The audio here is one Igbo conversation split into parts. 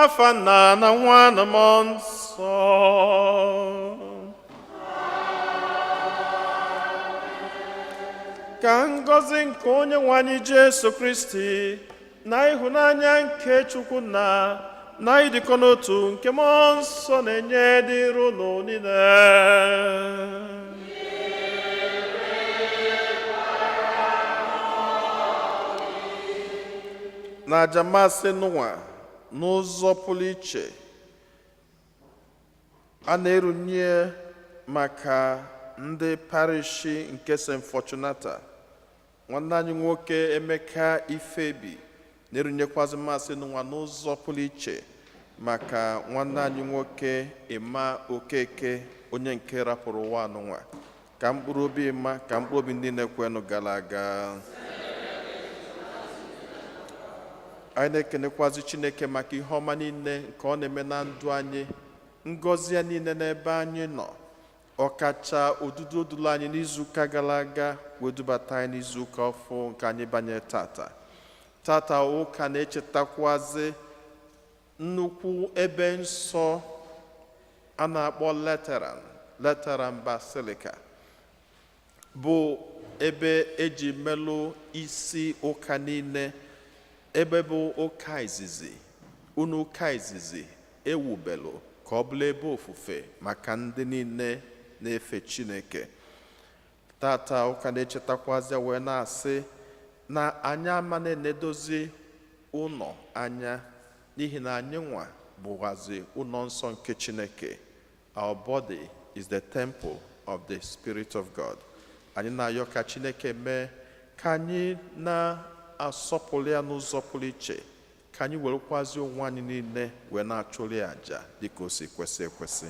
n'afa Nna na Nwa na Mmụọ Nsọ. Ka ngọzi nke Onyenwe anyị Jesu Kristi na ịhụnanya nke Chukwu na ịdịkọ n'otu nke Mmụọ Nsọ na-enye dịrị unu niile. N'aja mmasị n'ụwa n'ụzọ pụrụ iche a na-erunye maka ndị parishi nke St. Fortunata, nwanne anyị nwoke Emeka Ifebi na-erunyekwazi mmasị n'ụwa n'ụzọ pụrụ iche maka nwanne anyị nwoke Ịma Okeke, onye nke rapụrụ ụwa n'ụwa. Ka mkpụrụ obi Ịma, ka mkpụrụ obi ndị na-ekwenụ gara aga. Anyị na-ekenekwazi Chineke maka ihe ọma niile nke ọ na-eme na ndụ anyị, ngọzi ya niile n'ebe anyị nọ, ọkacha odudu odulu anyị n'izuụka gara aga wee dubata anyị n'izuụka ọfụ nke anyị banye tata ụka na-echetakwazi nnukwu ebe nsọ a na-akpọ Lateran Basilica, bụ ebe eji melụ isi ụka niile, ebe bụ ụka izizi ewubelụ ka ọ bụla ebe ofufe maka ndị niile na-efe Chineke. Tata ụka na-echetakwazi wee na-asị na anyị ama na-enedozi ụlọ anya, n'ihi na anyị nwa bụghazi ụlọ nsọ nke Chineke. Our body is the temple of the Spirit of God. Anyị na-ayọ ka Chineke mee ka anyị na-asọpụrụ ya n'ụzọ pụrụ iche, ka anyị werekwazi onwe anyị niile wee na-achụrụ ya àjà dịka o si kwesị ekwesị.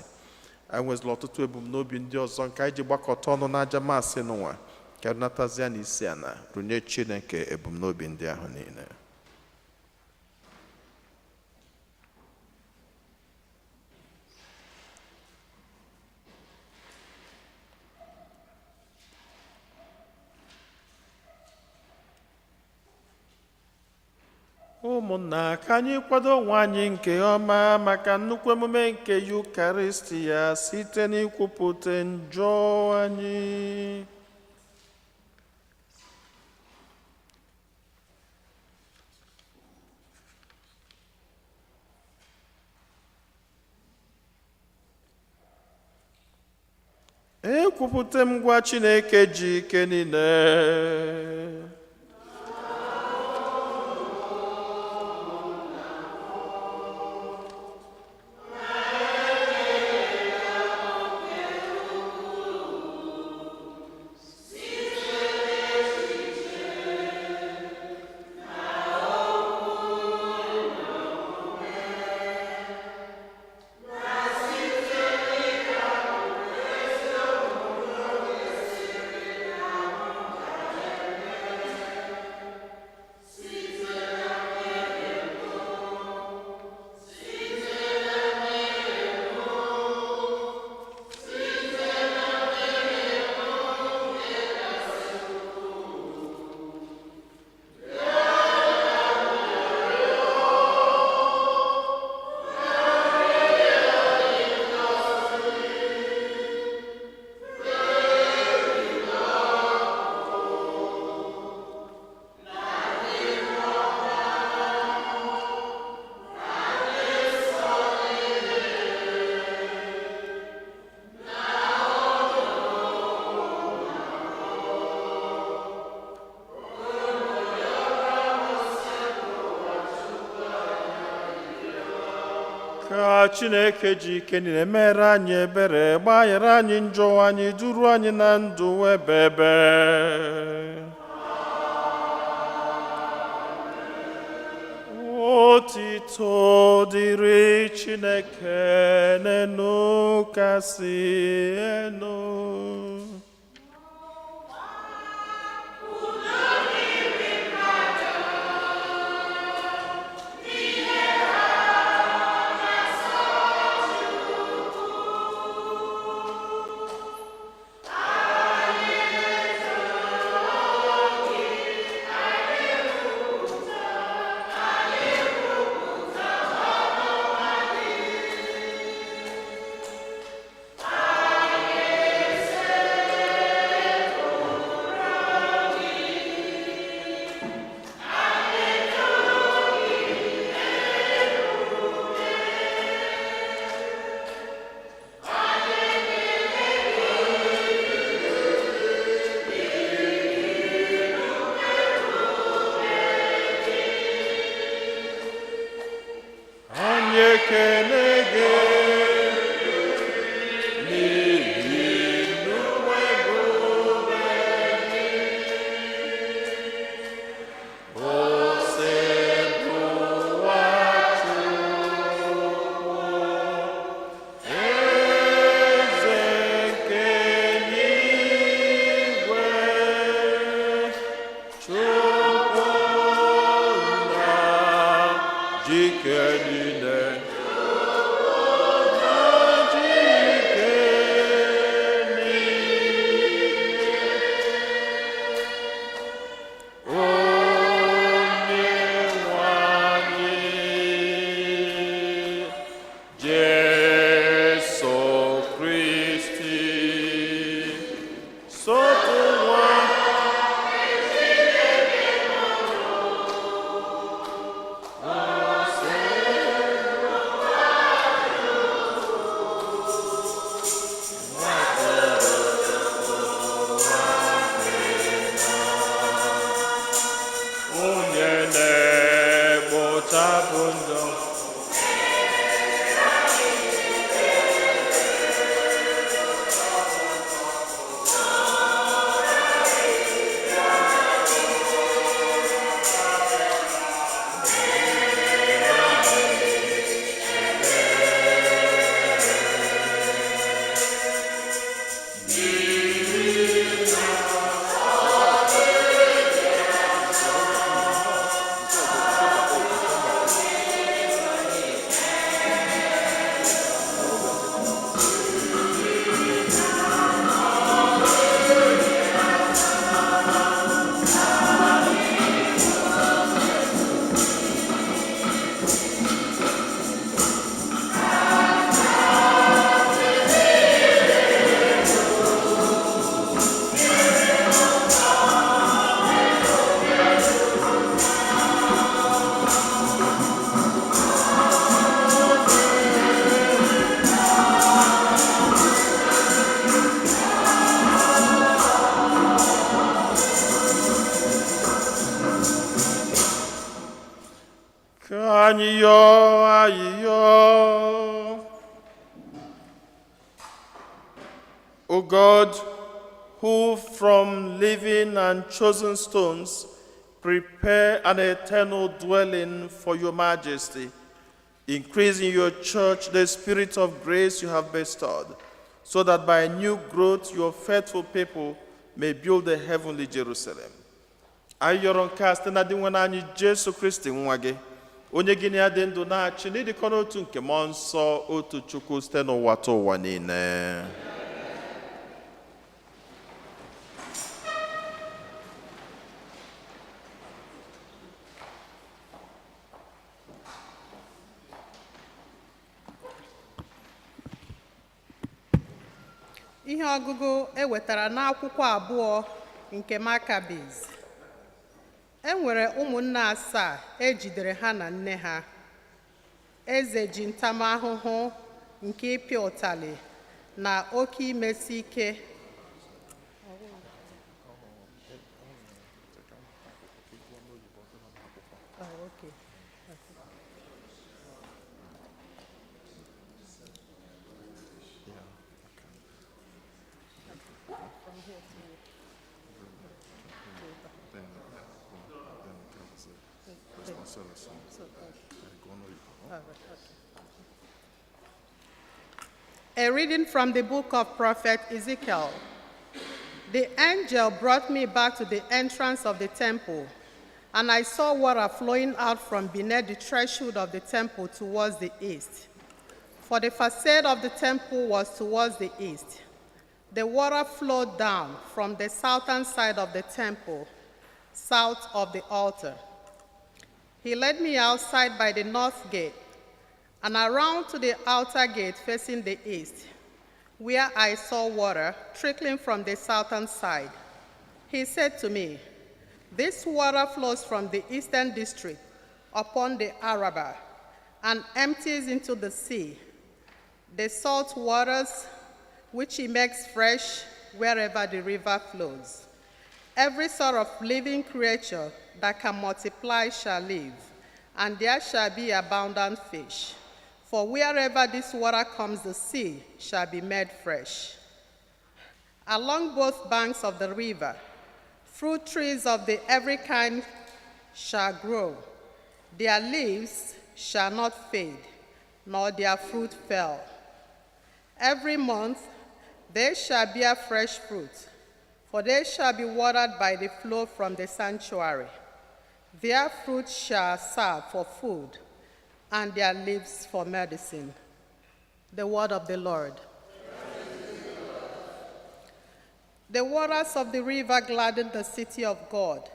Anyị nwezila ọtụtụ ebumnobi ndị ọzọ nke anyị ji gbakọta ọnụ n'aja masị n'ụwa, ka natazia na isi ana runye Chineke ebumnobi ndị ahụ niile. Ụmụnna, ka anyị kwado onwe anyị nke ọma maka nnukwu emume nke Yukarịstịa site n'ikwupụta njọ anyị. Ekwupụta m gwa Chineke ji ike niile. Ka Chineke ji ike niile mere anyị ebere, gbaghara anyị njọ anyị, duru anyị na ndụ ebebe. Otito dịrị Chineke n'enu kasị enu. Ayiyo, ayiyo. O God, who from living and chosen stones prepare an eternal dwelling for your majesty, increase in your church the spirit of grace you have bestowed, so that by new growth your faithful people may build the heavenly Jerusalem. Ayọrọ nke a site na dị nwe anyị Jesu Kristi nwa gị, onye gị na dị ndụ na-achị n'ịdịkọ n'otu nke mmụọ nsọ otu Chukwu site n'ụwa ta ụwa niile. Ihe ọgụgụ ewetara n'akwụkwọ abụọ nke Makabis. Enwere ụmụnne asaa ejidere ha na nne ha. Eze ji ntamahụhụ nke ịpịa ụtalị na oke imesi ike A reading from the book of Prophet Ezekiel. The angel brought me back to the entrance of the temple, and I saw water flowing out from beneath the threshold of the temple towards the east. For the facade of the temple was towards the east. The water flowed down from the southern side of the temple, south of the altar. He led me outside by the north gate and around to the outer gate facing the east, where I saw water trickling from the southern side. He said to me, "This water flows from the eastern district upon the Arabah and empties into the sea, the salt waters which he makes fresh wherever the river flows. Every sort of living creature that can multiply shall live, and there shall be abundant fish. For wherever this water comes, the sea shall be made fresh. Along both banks of the river, fruit trees of every kind shall grow. Their leaves shall not fade, nor their fruit fail. Every month they shall bear fresh fruit, for they shall be watered by the flow from the sanctuary. Their fruit shall serve for food, and their leaves for medicine." The word of the Lord. The waters of the river gladden the city of God,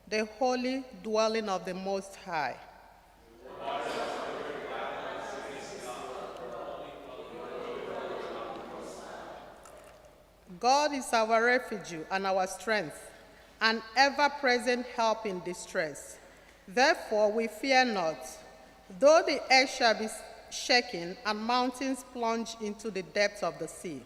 the holy dwelling of the Most High. God is our refuge and our strength, an ever-present help in distress. Therefore we fear not, though the earth shall be shaken and mountains plunge into the depths of the sea.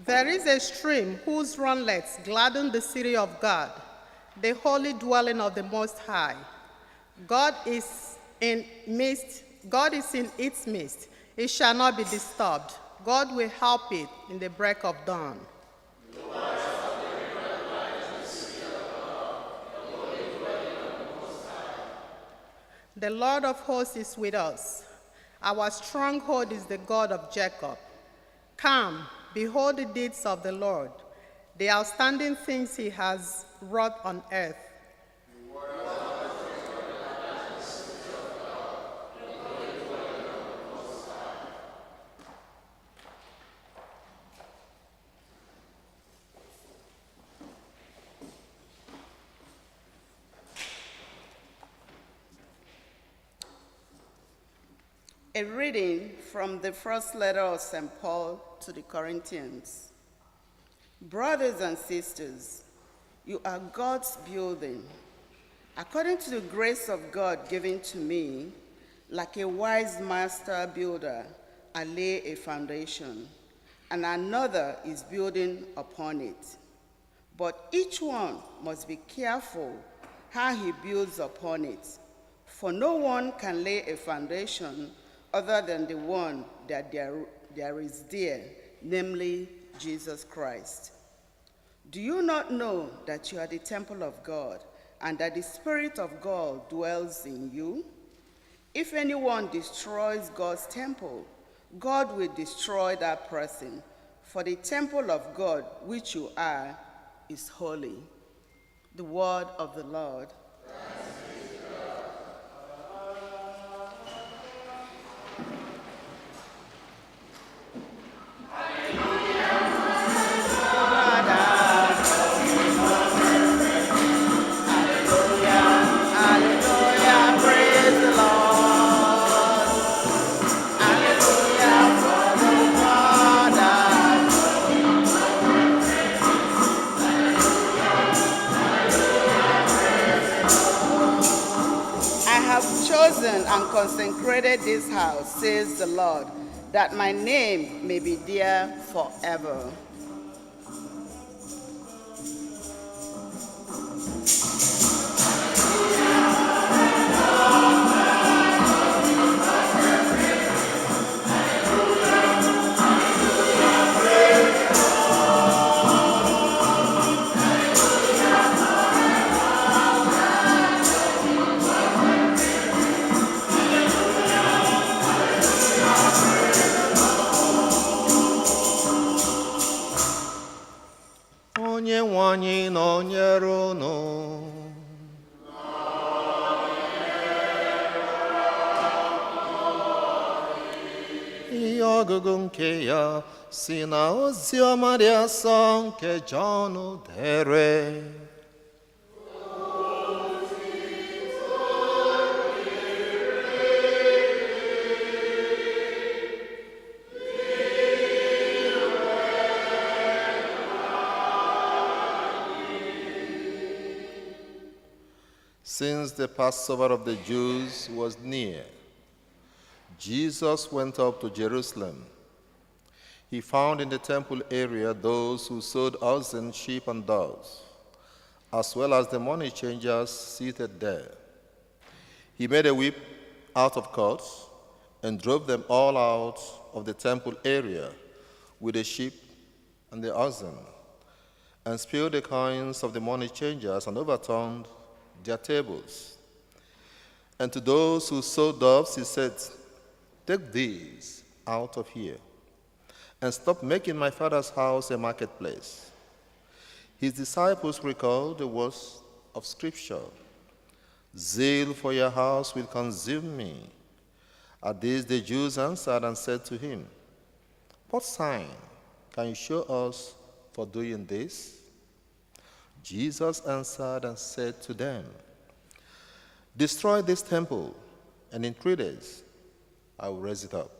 There is a stream whose runlets gladden the city of God, the holy dwelling of the Most High. God is in its midst. It shall not be disturbed. God will help it in the break of dawn. The Lord of hosts is with us. Our stronghold is the God of Jacob. Come, behold the deeds of the Lord, the outstanding things he has wrought on earth. A reading from the first letter of St. Paul to the Corinthians. Brothers and sisters, you are God's building. According to the grace of God given to me, like a wise master builder, I lay a foundation. and another is building upon it. But each one must be careful how he builds upon it, for no one can lay a foundation other than the one that there is there, namely Jesus Christ. Do you not know that you are the temple of God, and that the Spirit of God dwells in you? If anyone destroys God's temple, God will destroy that person, for the temple of God, which you are, is holy. The word of the Lord. Chosen and consecrated this house, says the Lord, that my name may be there forever. Onye nwe anyị nọnyere unu. Ihe ọgụgụ nke ya si na ozi ọma dị asọ nke Jọn dere. Since the Passover of the Jews was near, Jesus went up to Jerusalem. He found in the temple area those who sold oxen, sheep, and doves, as well as the money changers seated there. He made a whip out of cords and drove them all out of the temple area with the sheep and the oxen, and spilled the coins of the money changers and overturned their tables. And to those who sold doves, he said, "Take these out of here, and stop making my Father's house a marketplace." His disciples recalled the words of Scripture, "Zeal for your house will consume me." At this the Jews answered and said to him, "What sign can you show us for doing this?" Jesus answered and said to them, "Destroy this temple, and in 3 days I will raise it up."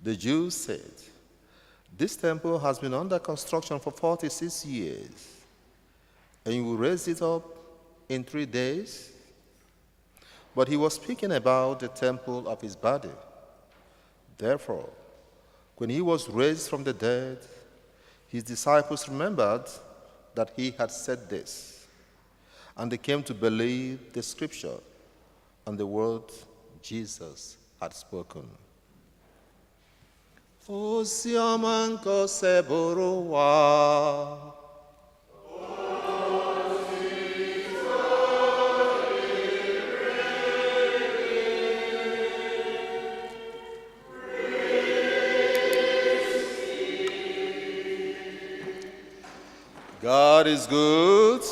The Jews said, "This temple has been under construction for 46 years, and you will raise it up in 3 days?" But he was speaking about the temple of his body. Therefore, when he was raised from the dead, his disciples remembered that he had said this, and they came to believe the Scripture and the word Jesus had spoken. Oziọma nke ose bụrụ ụwa. God is good,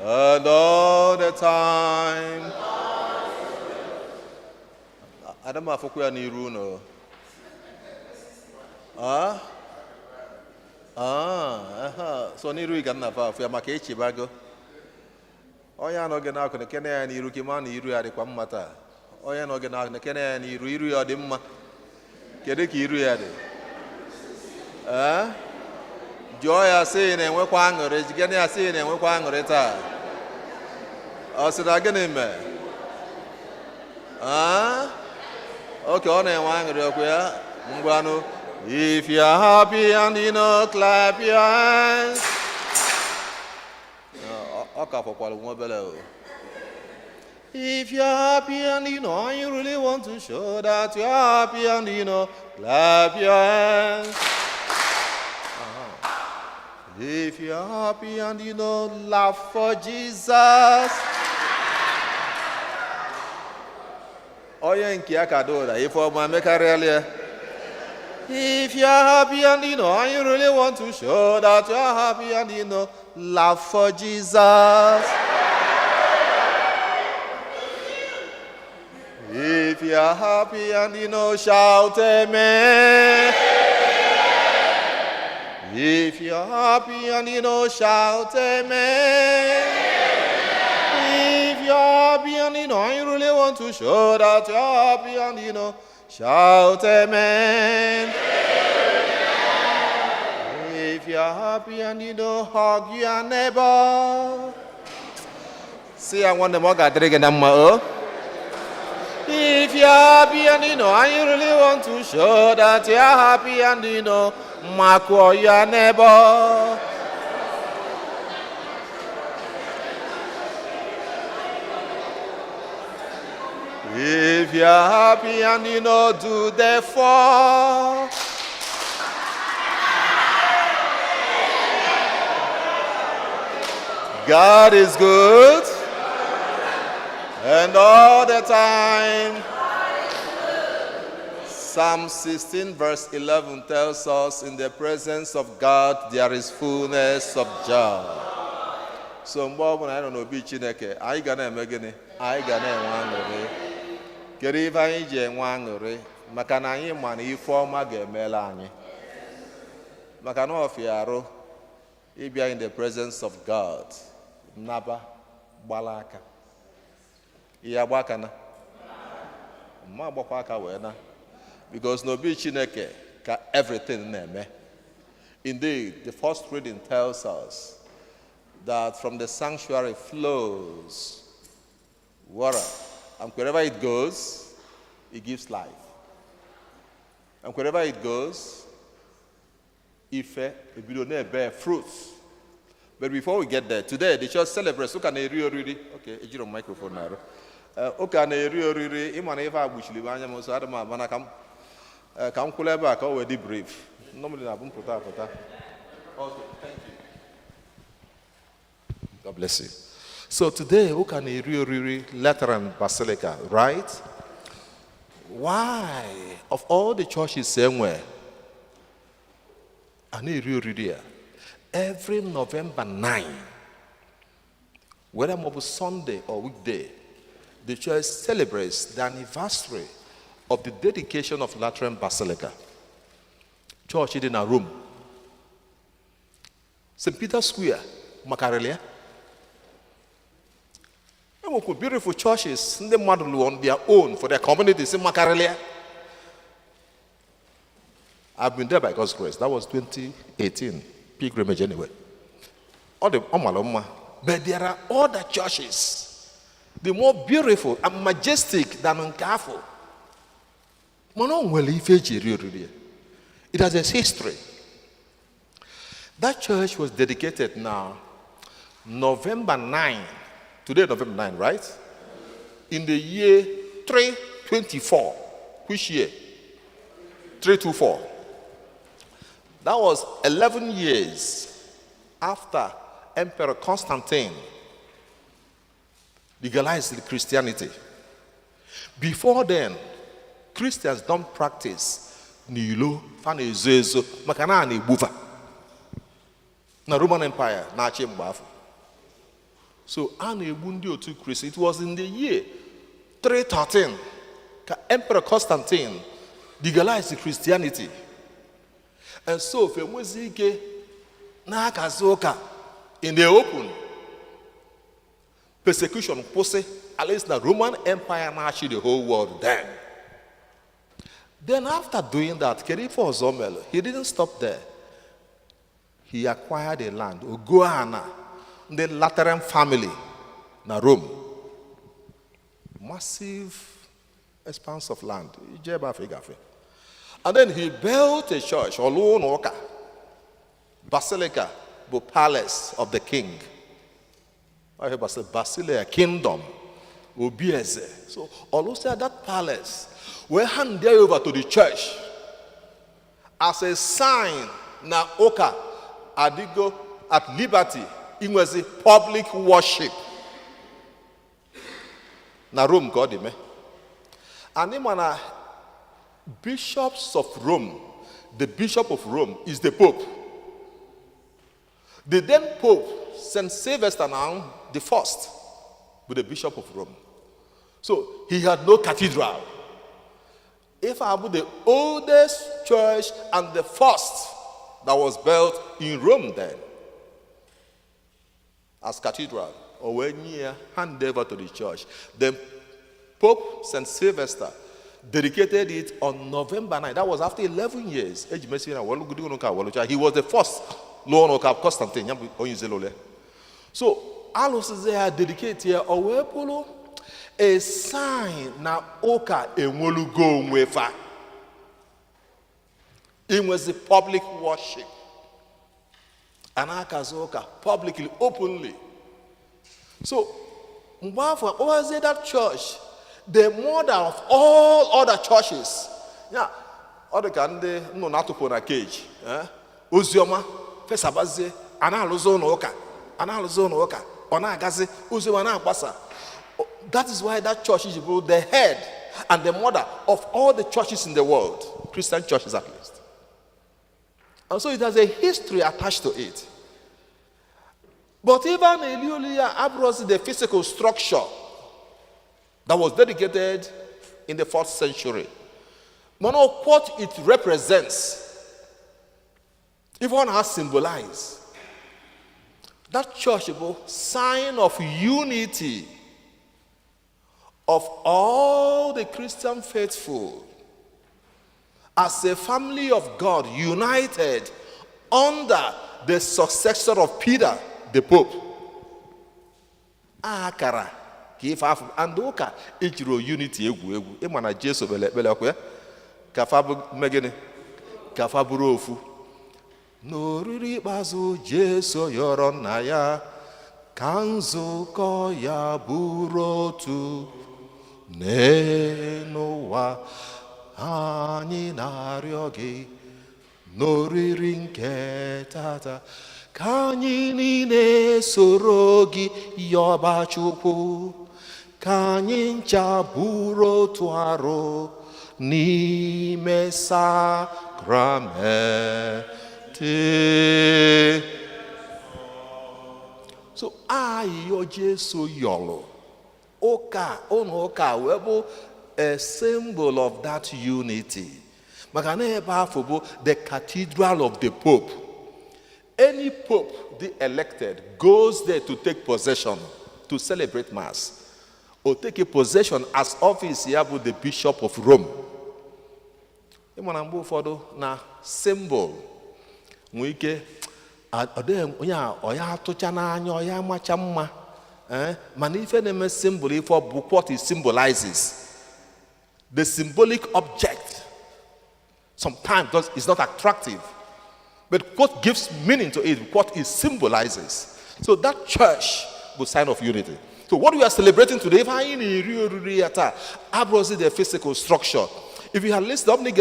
and all the time. Adam afọkwa ya n'iru no. So n'iru ị ga nnafa afọ ya maka echibago. Onye anọghị n'akụ na kene ya n'iru ka ma na iru ya dịkwa mma taa. Onye anọghị n'akụ na kene ya n'iru iru ya ọ dị mma. Kedu ka iru ya dị? Jụọ ya sị na-enwekwa aṅụrị, jigene ya sị na-enwekwa aṅụrị taa. Ọ sị na gịnị mee? Oke ọ na-enwe aṅụrị ọkụ ya, ngwanụ If you're happy and you know, clap your hands. If you're happy and you know, and you really want to show that you're happy and you know, clap your hands. If you're happy and you know, laugh for Jesus. Oh, yeah, in Kiakadora, if I make a really. If you're happy and you know, and you really want to show that you're happy and you know, laugh for Jesus. If you're happy and you know, shout amen. If you're happy and you know, shout amen. If you're happy and you know, and you really want to show that you're happy and you know, shout amen. If you're happy and you know, hug your neighbor. See, I want them all to drink in the If you're happy and you know, and you really want to show that you're happy and you know, mark your neighbor. If you're happy and you know, do the fall. God is good. And all the time. Psalm 16 verse 11 tells us, in the presence of God there is fullness of joy. So when I don't know be Chineke, I gonna megane, I gonna wangore. Keriva ije wangore, makana anyị mana ife ọma ga-emela anyị. Maka na ofiaro, ịbịa in the presence of God, naba gbalaka. Iya gbakana. Ma gbakwa aka wee na. Because no be Chineke ka everything na-eme. Indeed, the first reading tells us that from the sanctuary flows water. And wherever it goes, it gives life. And wherever it goes, ife, it will bear fruits. But before we get there, today the church celebrates. Okay, I give a microphone now. Okay, imana ife abuchili banya mo so adama bana kam kuleba ka we brief. Normally na put. Okay, thank you. God bless you. So today, Lateran Basilica, right? Why? Of all the churches somewhere, every November 9, whether it's Sunday or weekday, the church celebrates the anniversary of the dedication of Lateran Basilica. Church in a room. St. Peter's Square, Macarelia. Beautiful churches, they model on their own for their communities in Macarelia. I've been there by God's grace. That was 2018, pilgrimage anyway. But there are other churches, the more beautiful and majestic than Nkafo. It has a history. That church was dedicated now, November 9. Today, November 9, right? In the year 324. Which year? 324. That was 11 years after Emperor Constantine legalized Christianity. Before then, Christians don't practice Nilo, Fanezezo, Makana, and Buva. Na Roman Empire, na Chimbafu. So, it was in the year 313 that Emperor Constantine legalized Christianity. And so, in the open, persecution, at least the Roman Empire marched the whole world then. Then after doing that, Kerifo Zomel, he didn't stop there. He acquired a land, Uguana, the Lateran family, na Rome. Massive expanse of land. And then he built a church, Olunoka, Basilica, the palace of the king. I hear Basilica, kingdom, Obieze. So Olusia, that palace, were handed over to the church as a sign na Oka Adigo at liberty. It was a public worship. Na Rome God me. And imana bishops of Rome, the bishop of Rome is the Pope. The then Pope, St. Sylvester now, the first, with the bishop of Rome. So he had no cathedral. If I put the oldest church and the first that was built in Rome then, as cathedral, or when you hand over to the church, then Pope St. Sylvester dedicated it on November 9. That was after 11 years. He was the first Lord of Constantine. So, Alosizea dedicated here a sign na Oka Enwolugo Mwefa. It was a public worship. And Akazoka publicly, openly. So, what was it that church? The mother of all other churches. Yeah. Other can they no not to put a cage. Uzioma, Fesabaze, Analozon Oka, Analozon Oka, Onagazi, Uziwana Basa. That is why that church is the head and the mother of all the churches in the world, Christian churches at least. And so it has a history attached to it. But even Eliulia abroad the physical structure that was dedicated in the 4th century. But what it represents, even has symbolized, that churchable sign of unity of all the Christian faithful as a family of God united under the successor of Peter, the Pope. Akara. And Oka ejiro unity egwu ịmana Jesu bele akwa kafa bụ megene kafa bụrụ ofu n'oriri ikpeazụ Jesu yọrọ nna ya ka nzukọ ya bụrụ otu n'ụwa anyị na-arịọ gị n'oriri nke tata ka anyị niile soro gị yọba Chukwu ka anyị ncha bụrụ otu arụ n'ime sakramenti. So ayọ Jesu yọlụ ụka ụnụ ụka wee bụ a symbol of that unity. Maka na ebe afọ bụ the cathedral of the Pope. Any Pope the elected goes there to take possession, to celebrate Mass, or take a possession as office here with the Bishop of Rome. Ịmana mgbe ụfọdụ na symbol nwee ike onye ọya atụcha n'anya ọya amacha mma mana ife na-eme symbol ife bụ what it symbolizes. The symbolic object sometimes is not attractive, but what gives meaning to it, what it symbolizes. So that church was sign of unity. So what we are celebrating today, if I in the physical structure, if you have listened to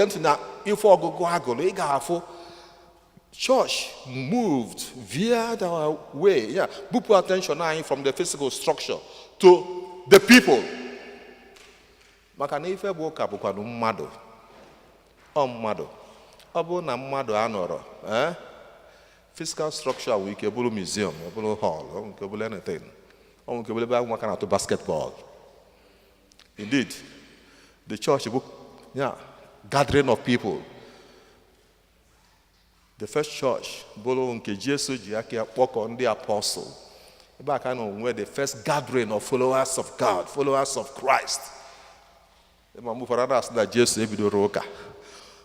church moved via the way, put attention now from the physical structure to the people. Makanife boka bukanu mmadu. Mmadu. Obu na mmadu anoro. Physical structure we kebulu museum, kebulu hall, kebulu anything. Kebulu ba mwakana to basketball. Indeed, the church book, gathering of people. The first church, bolo nke Jesu jiaki apoko on the apostle. Back where the first gathering of followers of God, followers of Christ. The move for others that Jesu ebido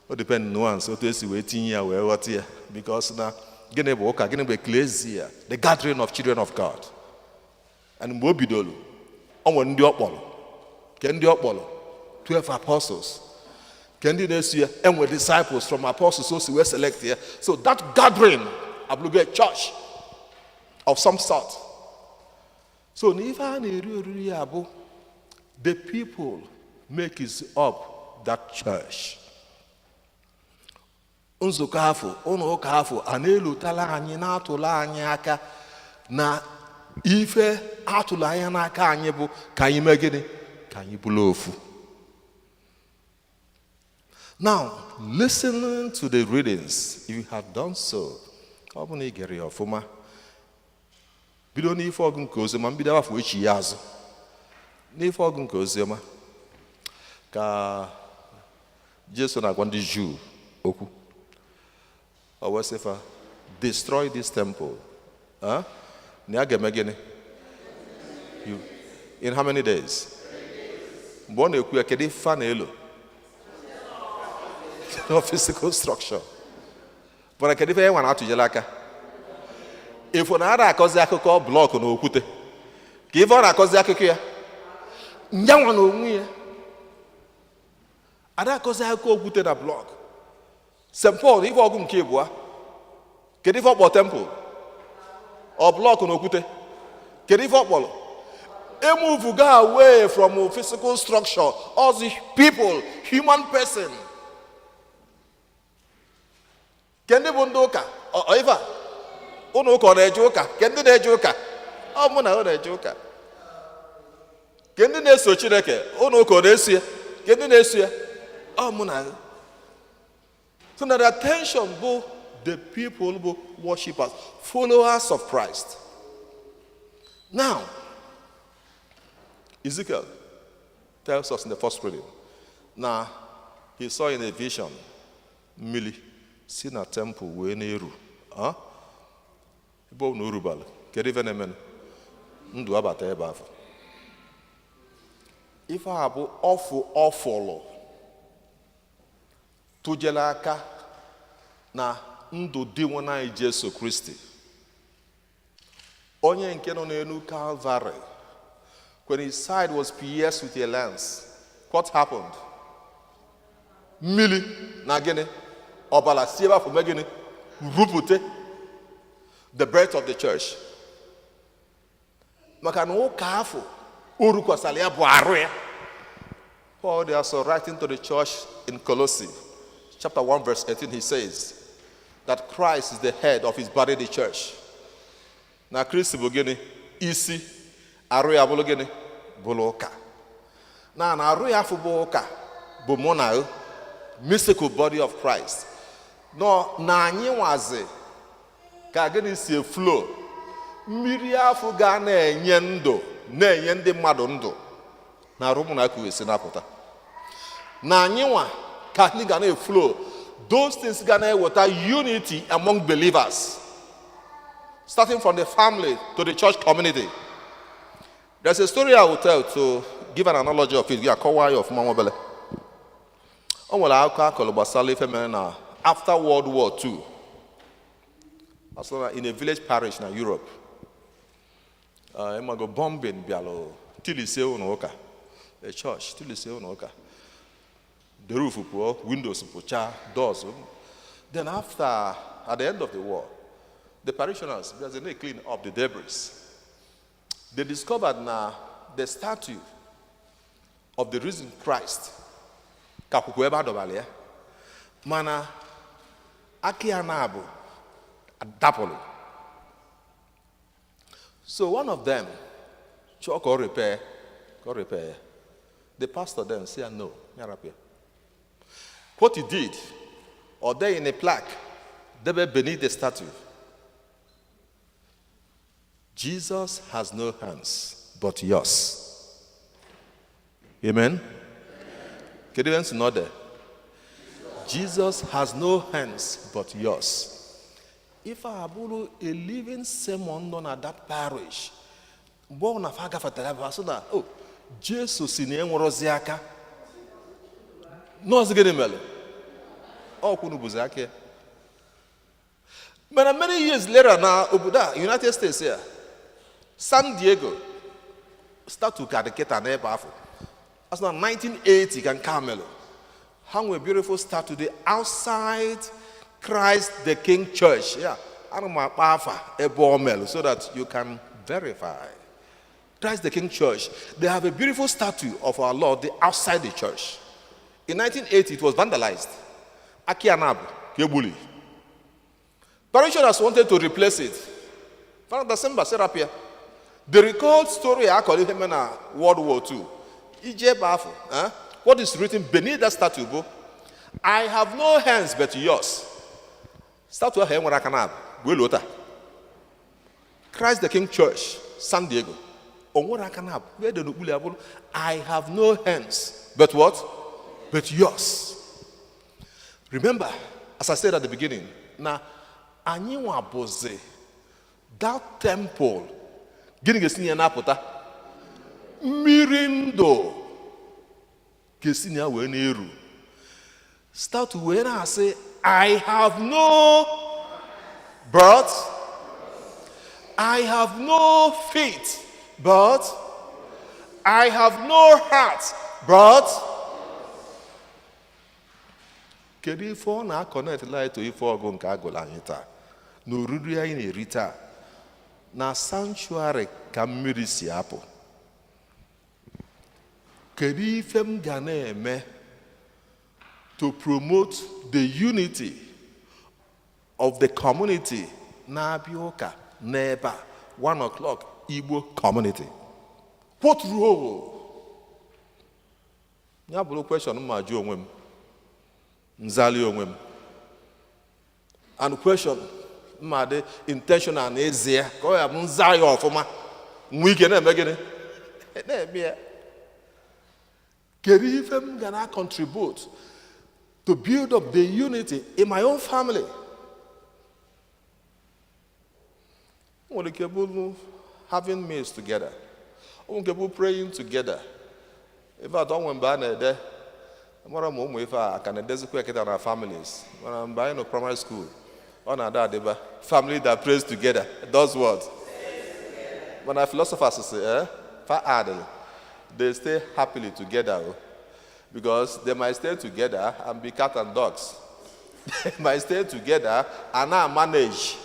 it depends on one, so to see waiting here where what here because now getting ecclesia, the gathering of children of God. And Mobidolu, on one diopolo, 12 apostles. Can you see? And with disciples from apostles, so we select here. So that gathering, obligate church of some sort. So the people make it up that church. Nzukọ afọ, ụlọ ụka afọ, a na-elotala anyị na-atụla anyị aka na ife atụla anya n'aka anyị bụ ka anyị mee gịnị? Ka anyị bụrụ ofu. Now, listening to the readings, if you have done so, ọ bụ na ị gere ya ọfụma. Bido n'ife ọgụ nke oziọma, mbido afọ echi ya azụ. N'ife ọgụ nke oziọma, ka Jesu na-agwa ndị Juu okwu. Ọ wee sị fa, destroy this temple. Na ya ga-eme gịnị? In how many days? Mgbe ọ na-ekwu ya, kedu ife a na-elo? No physical structure. But kedu ife ya nwa na-atụjela aka? Ifo na ara akọzi akụkọ blọkụ na okwute. Ka ife ọ na-akọzi akụkọ ya? Nyanwa na onwe ya. Ada akọzi akụkọ okwute na blọkụ. St. Paul, ife ọgụ nke ịbụa. Kedu ife ọ kpọ temple? Ọ blọkụ na okwute. Kedu ife ọ kpọrọ? Move go away from physical structure. All the people, human person. Kendi bụ ndị ụka? Ife ụnụ ụka ọ na-eje ụka? Kendi na-eje ụka? Ọ mụ na ọ na-eje ụka. Kendi na-eso Chineke? Ụnụ ụka ọ na-eso ya? Kendi na-eso ya? Ọ mụ na. So now the attention bụ the people bụ worshippers, followers of Christ. Now, Ezekiel tells us in the first reading. Now, he saw in a vision, mmiri si na temple wee na-eru. Ebe ọ na-erubala, kedu ife na-eme? Ndụ abata ebe afọ. Ife a bụ ọfụlụ tụjela aka na ndụ dị nwa anyị Jesu Kristi. Onye nke nọ n'elu Calvary, when his side was pierced with a lance, what happened? Mmiri na gịnị? Ọbala si ebe afọ mee gịnị? Rupute the birth of the church. Maka na ụka afọ o rukwasara ya bụ arụ ya. Paul they also writing to the church in Colossae, chapter 1, verse 18, he says that Christ is the head of his body, the church. Na Kristi bụ gịnị? Isi. Arụ ya bụrụ gịnị? Bụrụ ụka. Na arụ ya afọ bụ ụka bụ mụ na mystical body of Christ. No, na anyị nwazi ka gịnị si flow. Mmiri afọ ga na-enye ndụ, na-enye ndị mmadụ ndụ. Na arụ mụ na aka esi napụta. Na anyị nwa ka anyị ga na-flow. Those things ga na-eweta unity among believers. Starting from the family to the church community. There's a story I will tell to give an analogy of it. After World War II, in a village parish in Europe, I go bombing bialo tilise unoka, a church tilise unoka. The roof poor, windows poor, doors. Then after, at the end of the war, the parishioners, because they clean up the debris, they discovered now the statue of the risen Christ. Kakukweba dobalia, mana akianabu adapolo. So one of them, chalk or repair. The pastor then said, no, repair. What he did, or there in a plaque, they were beneath the statue. Jesus has no hands but yours. Amen? Can you know that? Jesus has no hands but yours. If I abulu a living sermon done at that parish, born of Hagafatara, so that, oh, Jesus in Enworoziaka. No, it's getting well. Oh, Kunubuzaki. But many years later now, Obuda, United States here, San Diego, start to caricate an air baffle. That's not 1980 can Carmelo. hang a beautiful statue the outside Christ the King Church. Yeah, so that you can verify. Christ the King Church, they have a beautiful statue of our Lord outside the church. In 1980, it was vandalized. Akianab, Kebuli. Parishioners wanted to replace it. The recalled story I call him in World War II. What is written beneath that statue? I have no hands but yours. Statue of Hemwarakanab, Wilota. Christ the King Church, San Diego. I have no hands but what? But yours. Remember, as I said at the beginning, now Anyiwa Boze, that temple, getting a senior napota, Mirindo, Kesinia Weneru. Start to when I say, I have no birth, I have no feet, but I have no heart, but kedu ife ọ na-akọnect light to ife ọgụ nke agụla anyị taa na oriri anyị na-eri taa na sanctuary ka mmiri si apụ. Kedu ife m ga na-eme to promote the unity of the community na-abịa ụka n'ebe 1 o'clock Igbo community? What role? Ya bụrụ question ma jụ onwe m, nzali onwe m. And question ma dị intentional na ezie ka ọ ya bụ nza ya ọfụma nwe ike na-eme gịnị? Na-eme ya. Kedu ife m ga na contribute to build up the unity in my own family? Nwere ike bụ having meals together. Nwere ike bụ praying together. Ife atọ nwe mgbe a na-ede mara m ụmụ ife a ka na-edezikwa eketa na families. Mana mgbe anyị nọ primary school, ọ na-ada adịba family that prays together does what? When our philosophers say, they stay happily together because they might stay together and be cat and dogs. They might stay together and now manage.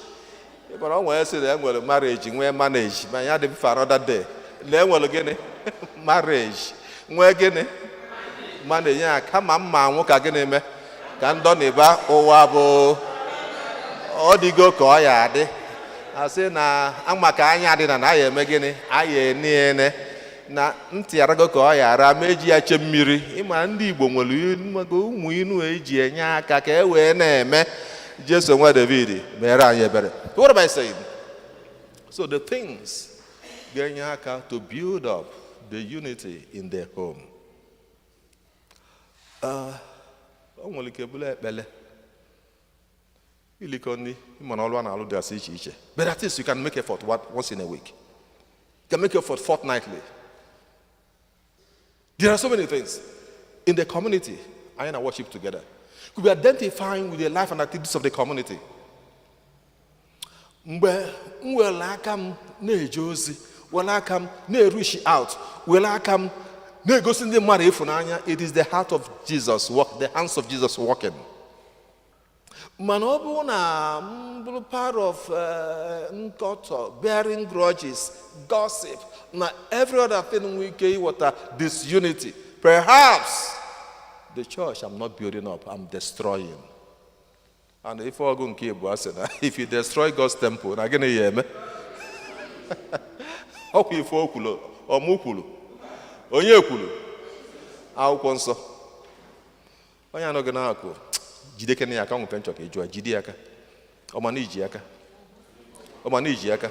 But I want to say that well, marriage, we manage. But you have for another day. Then well again, marriage. We again manage. Yeah, come on, man. What again me? Can don't eba owabo. Odigo ko ayade. I say na amaka anyade na na ye megene aye niene na ntị arago ka ọ yara meji ya che mmiri ịma ndị Igbo nwere ụmụ inu eji enye aka ka e wee na-eme Jesu nwa David mere anyị ebere. What am I saying? So the things ga-enye aka to build up the unity in their home. O nwere ike bụla ekpele ilikoni ịmana ọlụ a na-alụ dị asị iche iche. But at least you can make effort once in a week. You can make effort fortnightly. There are so many things in the community. I and I worship together. Could be identifying with the life and activities of the community. Mgbe nwere aka m na-eje ozi, were aka m na-reach out, were aka m na-egosi ndị mmadụ ịfụnanya, it is the heart of Jesus, the hands of Jesus working. Man, ọ bụrụ na m part of nkọtọ, bearing grudges, gossip, na every other thing we can water disunity. Perhaps the church I'm not building up, I'm destroying. And if I go and keep if you destroy God's temple, I'm going to hear me. How can you focus or mukulu? Onye kulu. How konso? Onye no gonna ako. Jide kene aka nwe pencho ka ejua jide aka. Omaniji aka. Omaniji aka.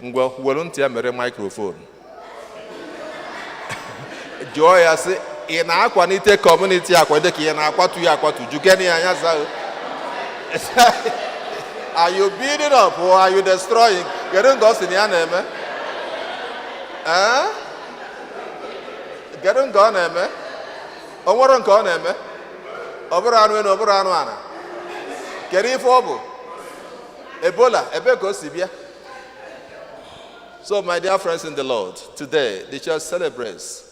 Ngwa welu ntị ya mere microphone. Jụọ ya sị ị na-akwanite community akwado ka ị na-akwatu ya akwatu jukene ya anya za. Are you building up or are you destroying? Kedu nke ọ sị na ya na-eme? Kedu nke ọ na-eme? O nwere nke ọ na-eme? Ọ bụrụ anụ enu, ọ bụrụ anụ ana. Kedu ife ọ bụ? Ebola, ebe ka o si bịa? So, my dear friends in the Lord, today the church celebrates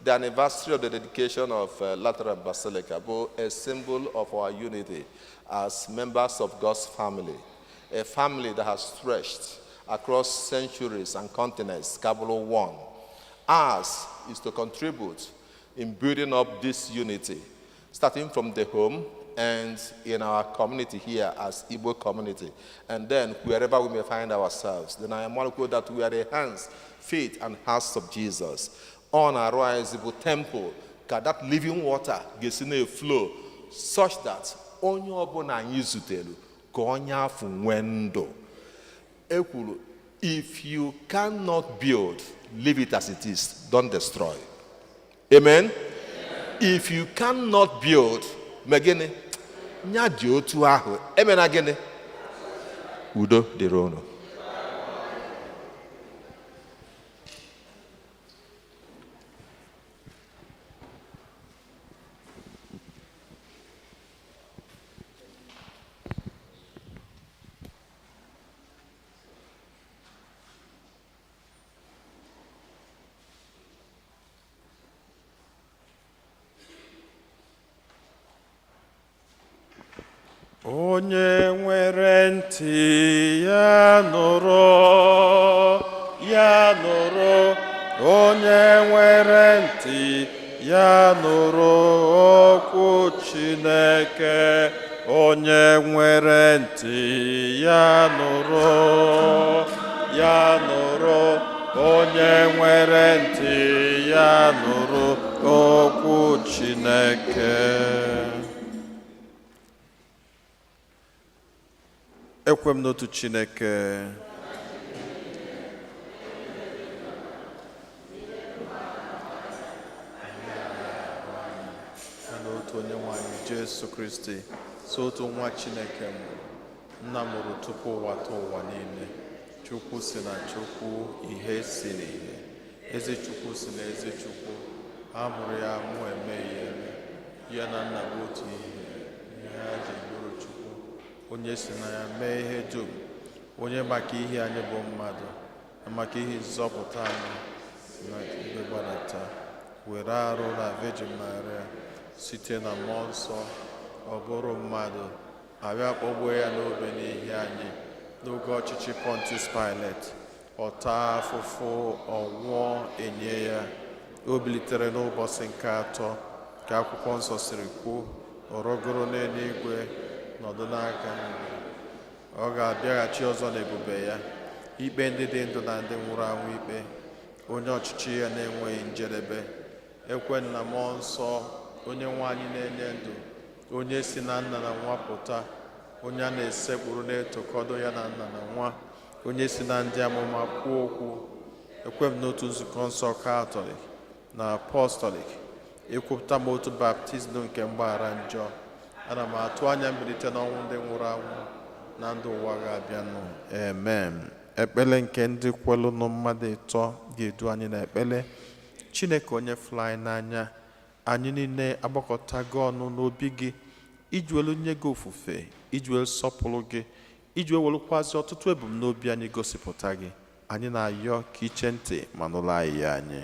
the anniversary of the dedication of Lateran Basilica, both a symbol of our unity as members of God's family, a family that has stretched across centuries and continents, Kabbalah one. Ours is to contribute in building up this unity, starting from the home and in our community here as Igbo community, and then wherever we may find ourselves. Then I am mindful that we are the hands, feet, and hearts of Jesus. On our rise, Igbo temple, that living water gets in a flow, such that onye ọbụla anyị zutelu ka onye afụ nwee ndụ. Ekwuru, if you cannot build, leave it as it is, don't destroy. Amen? If you cannot build, megene, nya dị otu ahụ. Amen agene? Udo dịrị unu. Onye nwere ntị ya nụrụ, ya nụrụ. Onye nwere ntị ya nụrụ okwu Chineke. Onye nwere ntị ya nụrụ, ya nụrụ. Onye nwere ntị ya nụrụ okwu Chineke. Ekwem n'otu Chineke. N'otu onye nwe anyị Jesu Kristi, so otu nwa Chineke nna mụrụ tupu ụwa tọọ ụwa niile. Chukwu si na Chukwu, ihe si n'ihe. Eze Chukwu si na eze Chukwu. Ha mụrụ ya mụ eme ihe. Ya na nna bụ otu ihe ha ji bụrụ Chukwu. Onye si na ya mee ihe dum. Onye maka ihe anyị bụ mmadụ, maka ihe nzọpụta anyị na igbe gbadata, were arụ na Virgin Maria, site na mmụọ nsọ, ọ bụrụ mmadụ, abịa kpọgbuo ya n'obe n'ihi anyị n'oge ọchịchị Pontius Pilate. Ọ taa afụfụ, ọ nwụọ, enye ya. O bilitere n'ụbọchị nke atọ ka akwụkwọ nsọ siri kwuo. Ọ rọgoro n'eluigwe, nọdụ n'aka nri. Ọ ga-abịaghachi ọzọ n'ebube ya, ikpe ndị dị ndụ na ndị nwụrụ anwụ ikpe. Onye ọchịchị ya na-enweghị njedebe. Ekwe na mmụọ nsọ, onye nwe anyị na-enye ndụ, onye si na nna na nwa pụta, onye a na-esekpụrụ na-etokọdo ya na nna na nwa, onye si na ndị amụma kwuo okwu. Ekwe m n'otu nzukọ nsọ Katọlik na Apọstọlik. Ekwupụta m otu baptizim nke mgbaghara njọ. Ana m atụ anya mbilite n'ọnwụ ndị nwụrụ anwụ na ndụ ụwa ga-abịanụ. Amen. Ekpele nke ndị kwelu nụ mmadụ ịtọ ga-edu anyị na ekpele. Chineke onye fụrụ anyị n'anya, anyị niile agbakọtago ọnụ n'obi gị iji welu nye gị ofufe, iji welu sọpụrụ gị, iji welukwazi ọtụtụ ebumnobi anyị gosipụta gị. Anyị na-ayọ ka iche ntị ma nụrụ anyị ya anyị.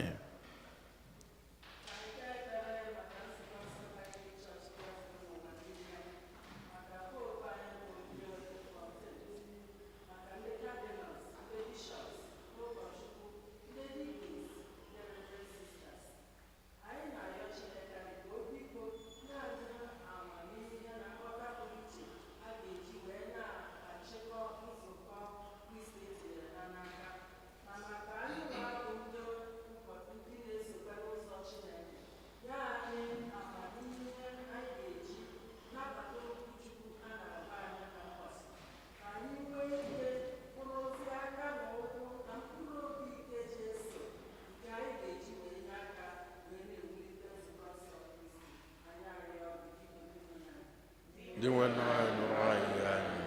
Dị nwe n'anyị nụrụ anyị anyị.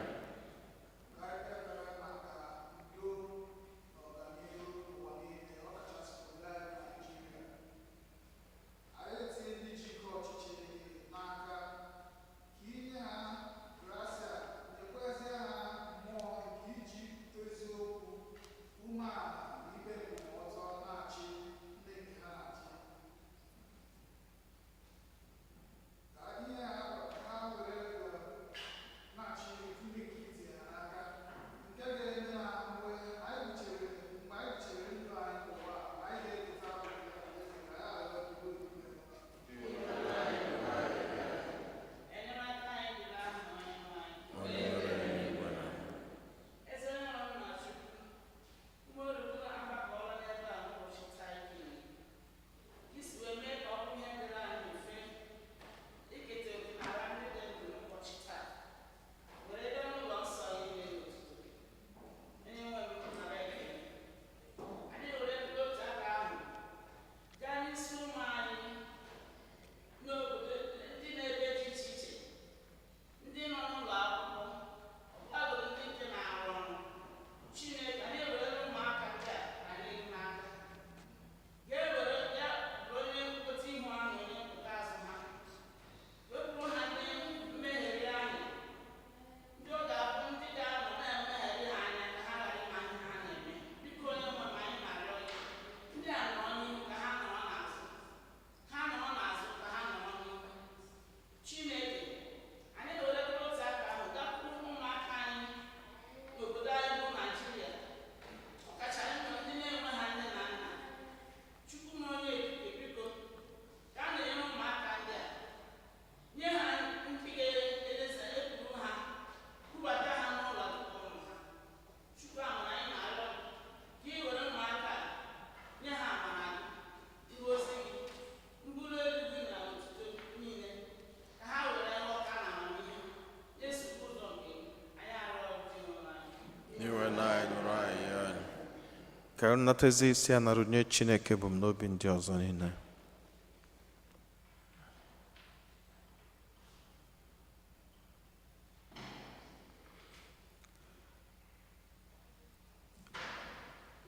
ka nnatazi isi a narụ nye Chineke bụ m n'obi ndị ọzọ niile.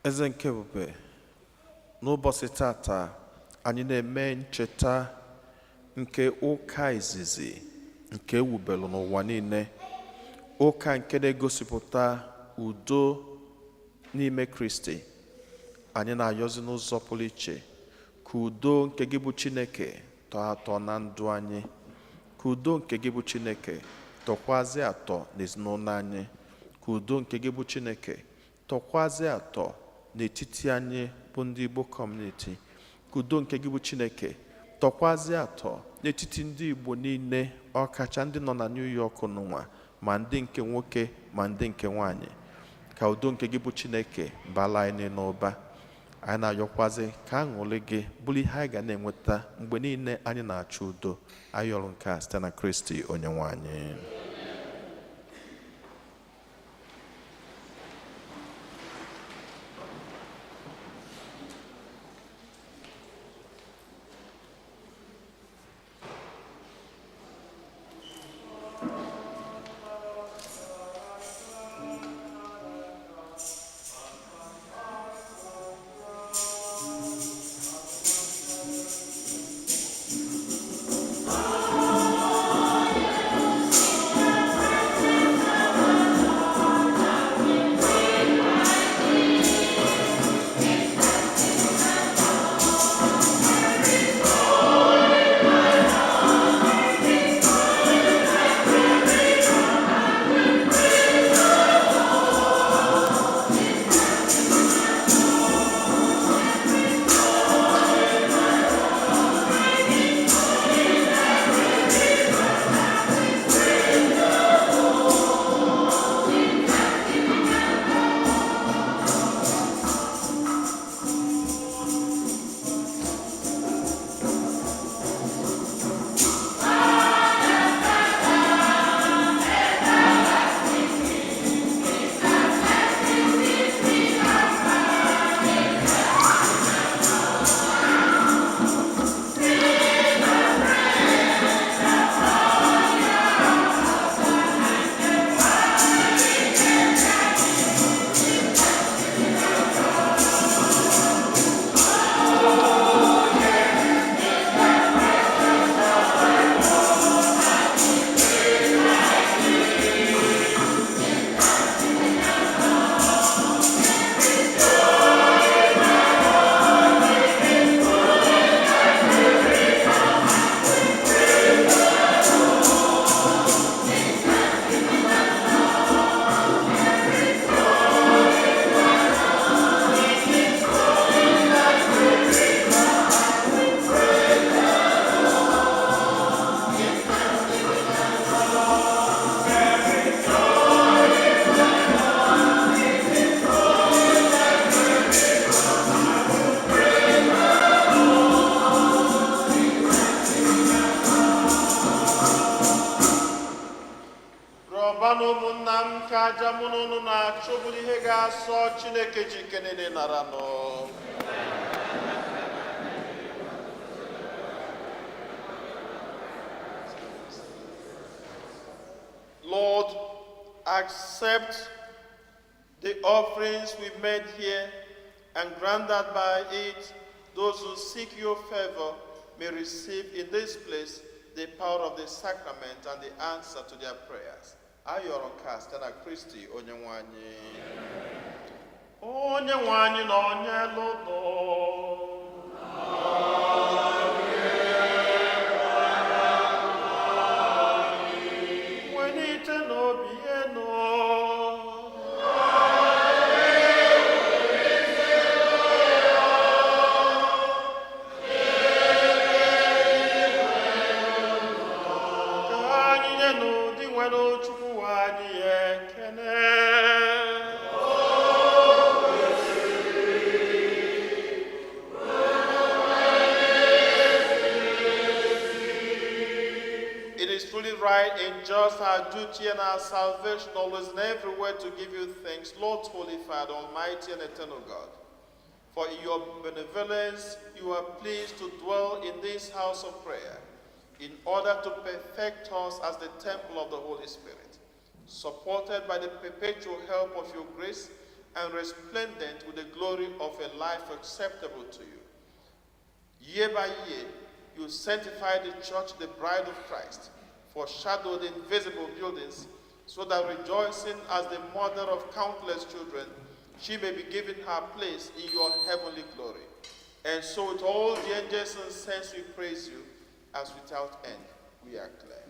Eze nke ebube, n'ụbọchị tata anyị na-eme ncheta nke ụka izizi nke ewubelu n'ụwa niile, ụka nke na-egosipụta udo n'ime Kristi. Anyị na-ayọzi n'ụzọ pụrụ iche ka udo nke gị bụ Chineke tọọ atọ na ndụ anyị, ka udo nke gị bụ Chineke tọkwazị atọ n'ezinụlọ anyị, ka udo nke gị bụ Chineke tọkwazị atọ n'etiti anyị bụ ndị Igbo kọmuniti, ka udo nke gị bụ Chineke tọkwazị atọ n'etiti ndị Igbo niile, ọkacha ndị nọ na New York n'ụwa, ma ndị nke nwoke ma ndị nke nwanyị. Ka udo nke gị bụ Chineke bala anyị n'ụba. Anyị na-ayọkwazị ka aṅụrị gị bụrụ ihe anyị ga na-enweta mgbe niile anyị na-achọ udo. Anyị yọrọ nke a site na Kristi Onyenwe anyị. Chineke ji kenene nara no. Lord, accept the offerings we made here and grant that by it those who seek your favor may receive in this place the power of the sacrament and the answer to their prayers. Ayọrọ nke site na Kristi Onyenwe anyị. Onyenwe anyị na onye lụdụ. Wenite n'obi enu. Ka anyị nye n'ụdị nwere Chukwu anyị ekene. Right and just our duty and our salvation always and everywhere to give you thanks, Lord, Holy Father, Almighty and eternal God. For in your benevolence you are pleased to dwell in this house of prayer, in order to perfect us as the temple of the Holy Spirit, supported by the perpetual help of your grace and resplendent with the glory of a life acceptable to you. Year by year, you sanctify the church, the bride of Christ, foreshadowed in visible buildings, so that rejoicing as the mother of countless children, she may be given her place in your heavenly glory. And so with all the angels and saints we praise you, as without end we are glad.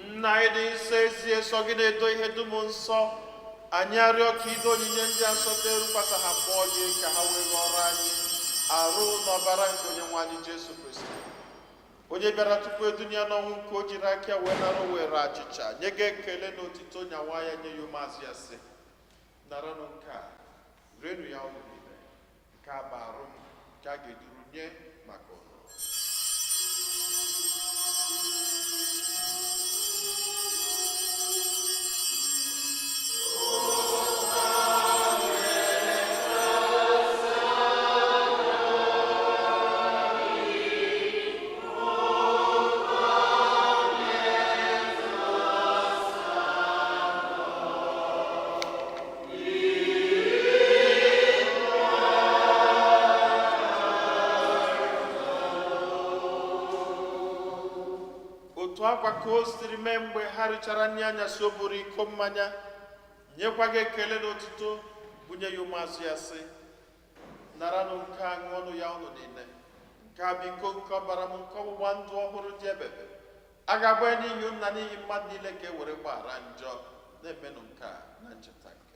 Nna anyị dị nsọ ezi eso gị na-edo ihe dum nsọ, anyị arịọ ka ido onyinye ndị a nsọ erukwasa ha mmụọ gị ka ha wee ghọrọ anyị arụ n'ọbara nke onyenwe anyị Jesu Kristi, onye bịara tupu edunya n'ọnwụ, nke o jiri aka wee nara were achịcha nye gị ekele na otito nyawa ya, nye ya ụmụazụ ya sị, naranụ nke a, rienụ ya ụlọ niile, nke a bụ arụ m nke a ga-eduru nye maka ụlọ. Akwa ka o siri mee mgbe ha richara nri anyasị, o buru iko mmanya nyekwa gị ekele na otuto, bunye ya ụmụazụ ya sị, naranụ nke a, ṅụọnụ ya ụnụ niile, nke a bụ iko nke ọbara m, nke ọgbụgba ndụ ọhụrụ dị ebebe, a ga-agba ya n'ihi nna n'ihi mmadụ niile ka e were gbaghara njọ. Na-emenụ nke a na ncheta nke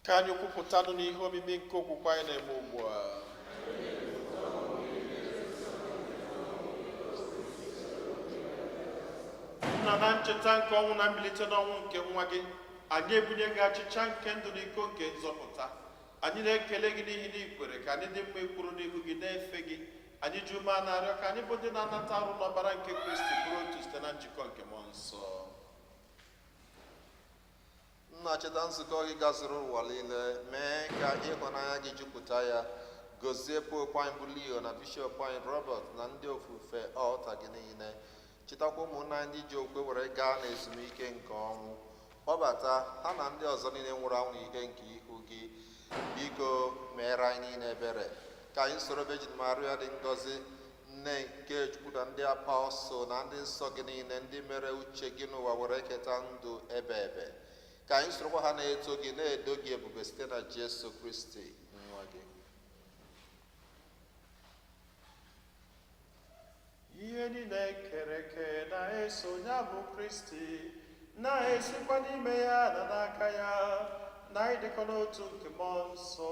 ka anyị kwupụtanụ n'ihe omimi nke okwukwe anyị na-eme ugbu a. Nna, na ncheta nke ọnwụ na mbilite n'ọnwụ nke nwa gị, anyị ebunye gị achịcha nke ndụ na iko nke nzọpụta. Anyị na-ekele gị n'ihi na ikwere ka anyị dị mma ikwuru n'ihu gị na-efe gị. Anyị ji ume na-arịọ ka anyị bụ ndị na-anata arụ n'ọbara nke Kristi bụrụ otu site na njikọ nke mmụọ nsọ. Nna, cheta nzukọ gị gazuru ụwa niile, mee ka ịhụnanya gị jupụta ya. Gozie popu anyị bụ Leo na bishọp anyị Robert na ndị ofufe ọlta gị niile. Chetakwa ụmụnna ndị ji okwe were gaa n'ezumike nke ọnwụ. Kpọbata ha na ndị ọzọ niile nwụrụ anwụ ike nke ihu gị. Biko meere anyị niile ebere. ka anyị soro Virgin Maria dị ngọzi, nne nke Chukwu na ndị apọstụl na ndị nsọ gị niile ndị mere uche gị n'ụwa were keta ndụ ebe ebe, ka anyị sorokwa ha na-eto gị na-edo gị ebube site na Jesu Kristi nwa gị. Ihe niile kere eke na-eso ya bụ Kristi, na-esikwa n'ime ya na n'aka ya, na ịdịkọ n'otu nke mmụọ nsọ,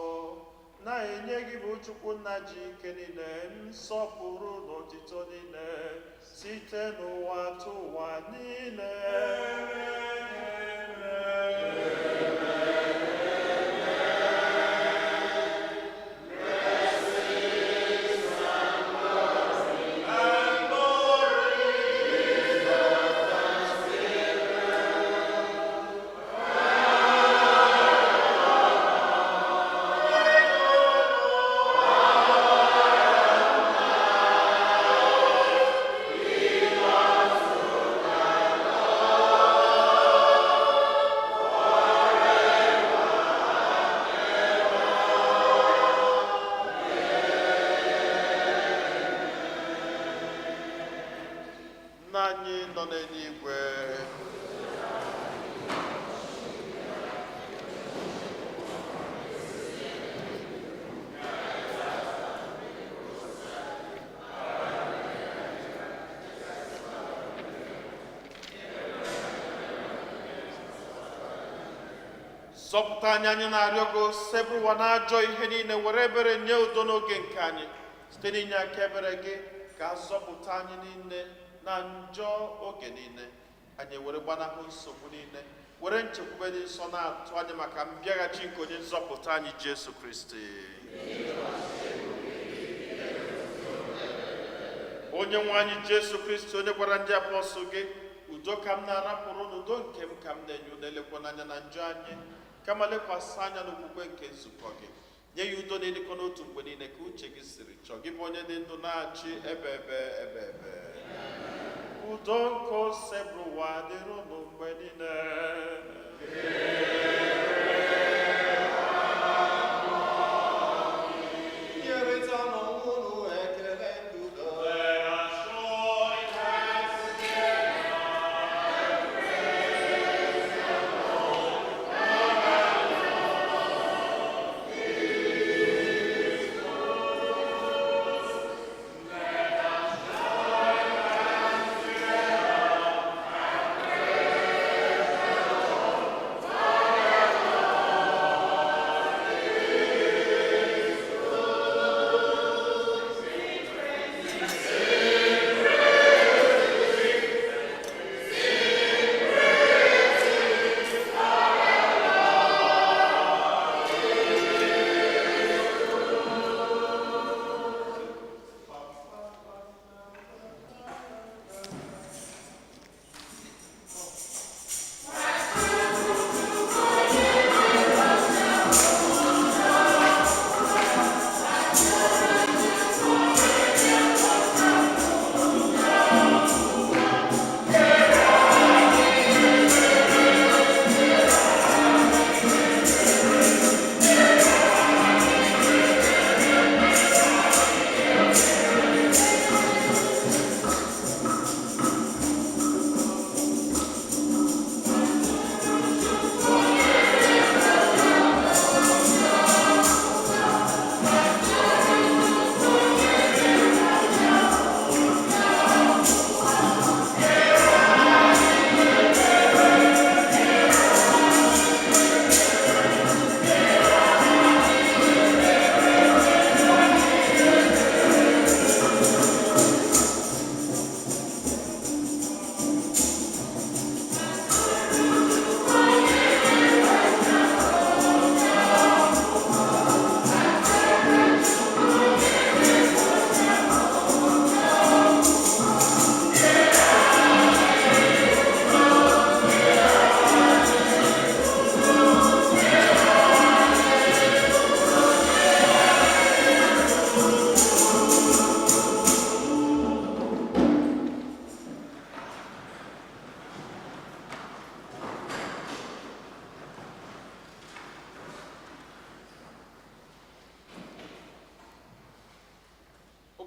na-enye gị bụ Chukwu nna ji ike niile, nsọpụrụ na otito niile, site n'ụwa tụ ụwa niile. Zọpụta anyị na-arịọ gị, sepụ ụwa n'ajọ ihe niile, were ebere nye udo n'oge nke anyị, site n'inye aka ebere gị ka zọpụta anyị niile na njọ oge niile. Anyị were gbanahụ nsogbu niile, were nchekwube dị nsọ na-atụ anyị maka mbịaghachi nke onye nzọpụta anyị Jesu Kristi. Onye nwe anyị Jesu Kristi, onye gwara ndị apọstụl gị, udo ka m na-arapụrụ n'udo nke m ka m na-enye unu, elekwa n'anya na njọ anyị, kama lekwasị anya n'okwukwe nke nzukọ gị. Nye ya udo na-edikọ n'otu mgbe niile ka uche gị siri chọọ, gị bụ onye dị ndụ na-achị ebe ebe. Udo nke ose bụ ụwa dịrị unu mgbe niile.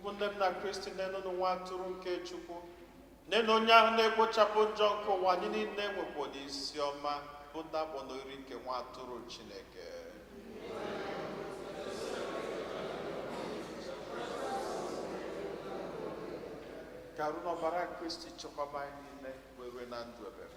ụmụnne m na Kristi nenụnụ nwa atụrụ nke Chukwu nenu onye ahụ na-ekpochapụ njọ nke ụwa anyị niile nwekwa n'isi ọma bụ ndị akpọ n'ori nke nwa atụrụ Chineke. Ka arụ n'ọbara Kristi chekwaba anyị niile were na ndụ ebere.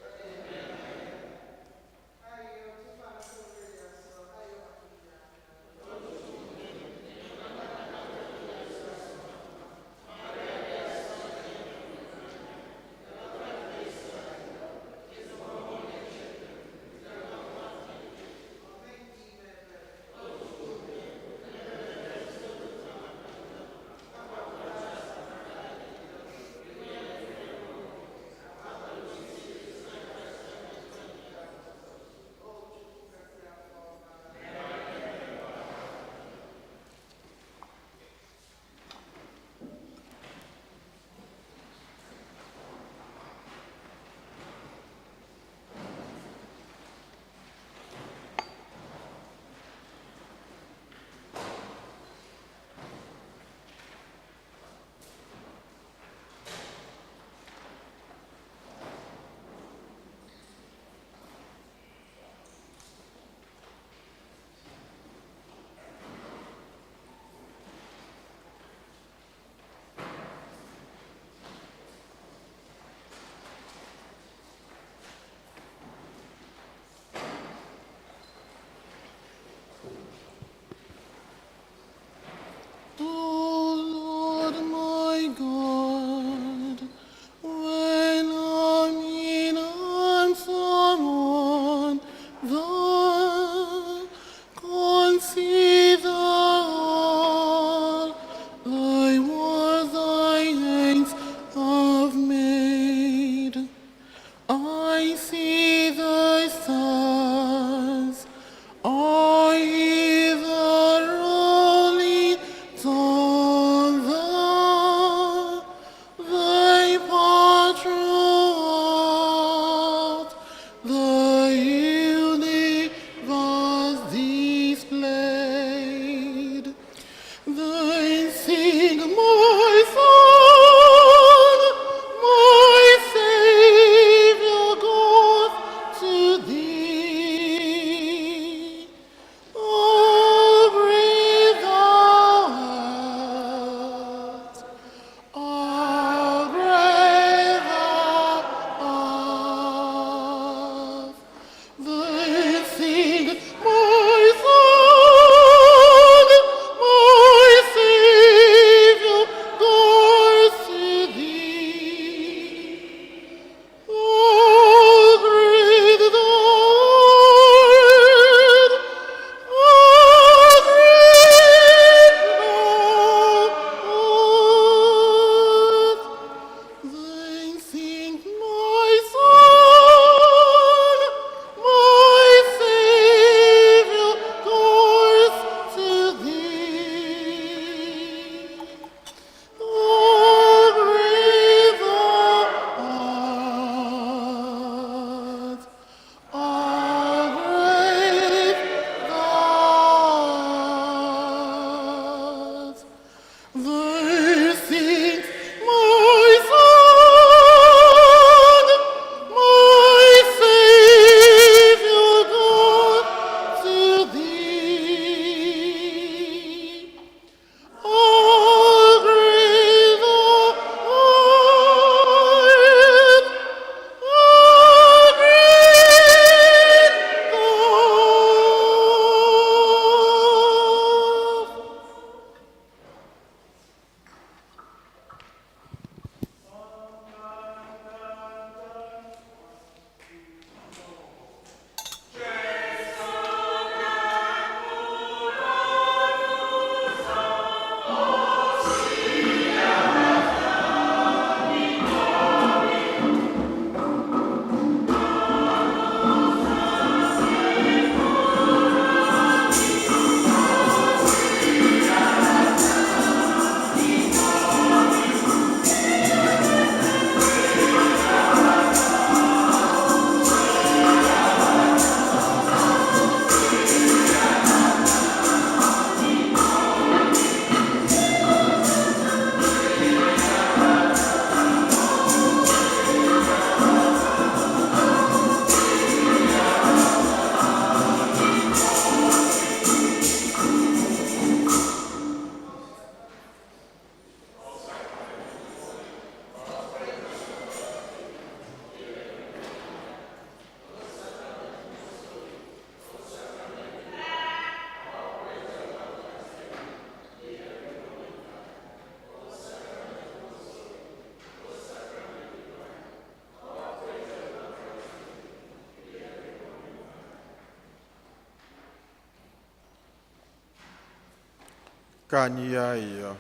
Ka anyị ya ịyọ.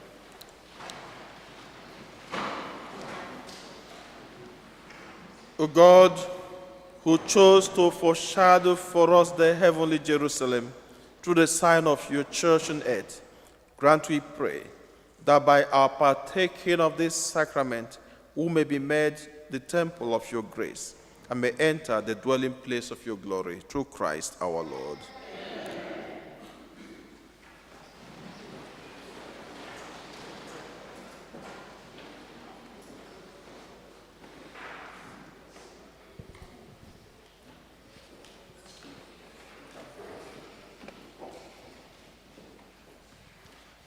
O God, who chose to foreshadow for us the heavenly Jerusalem through the sign of your church on earth, grant, we pray, that by our partaking of this sacrament, we may be made the temple of your grace and may enter the dwelling place of your glory through Christ our Lord.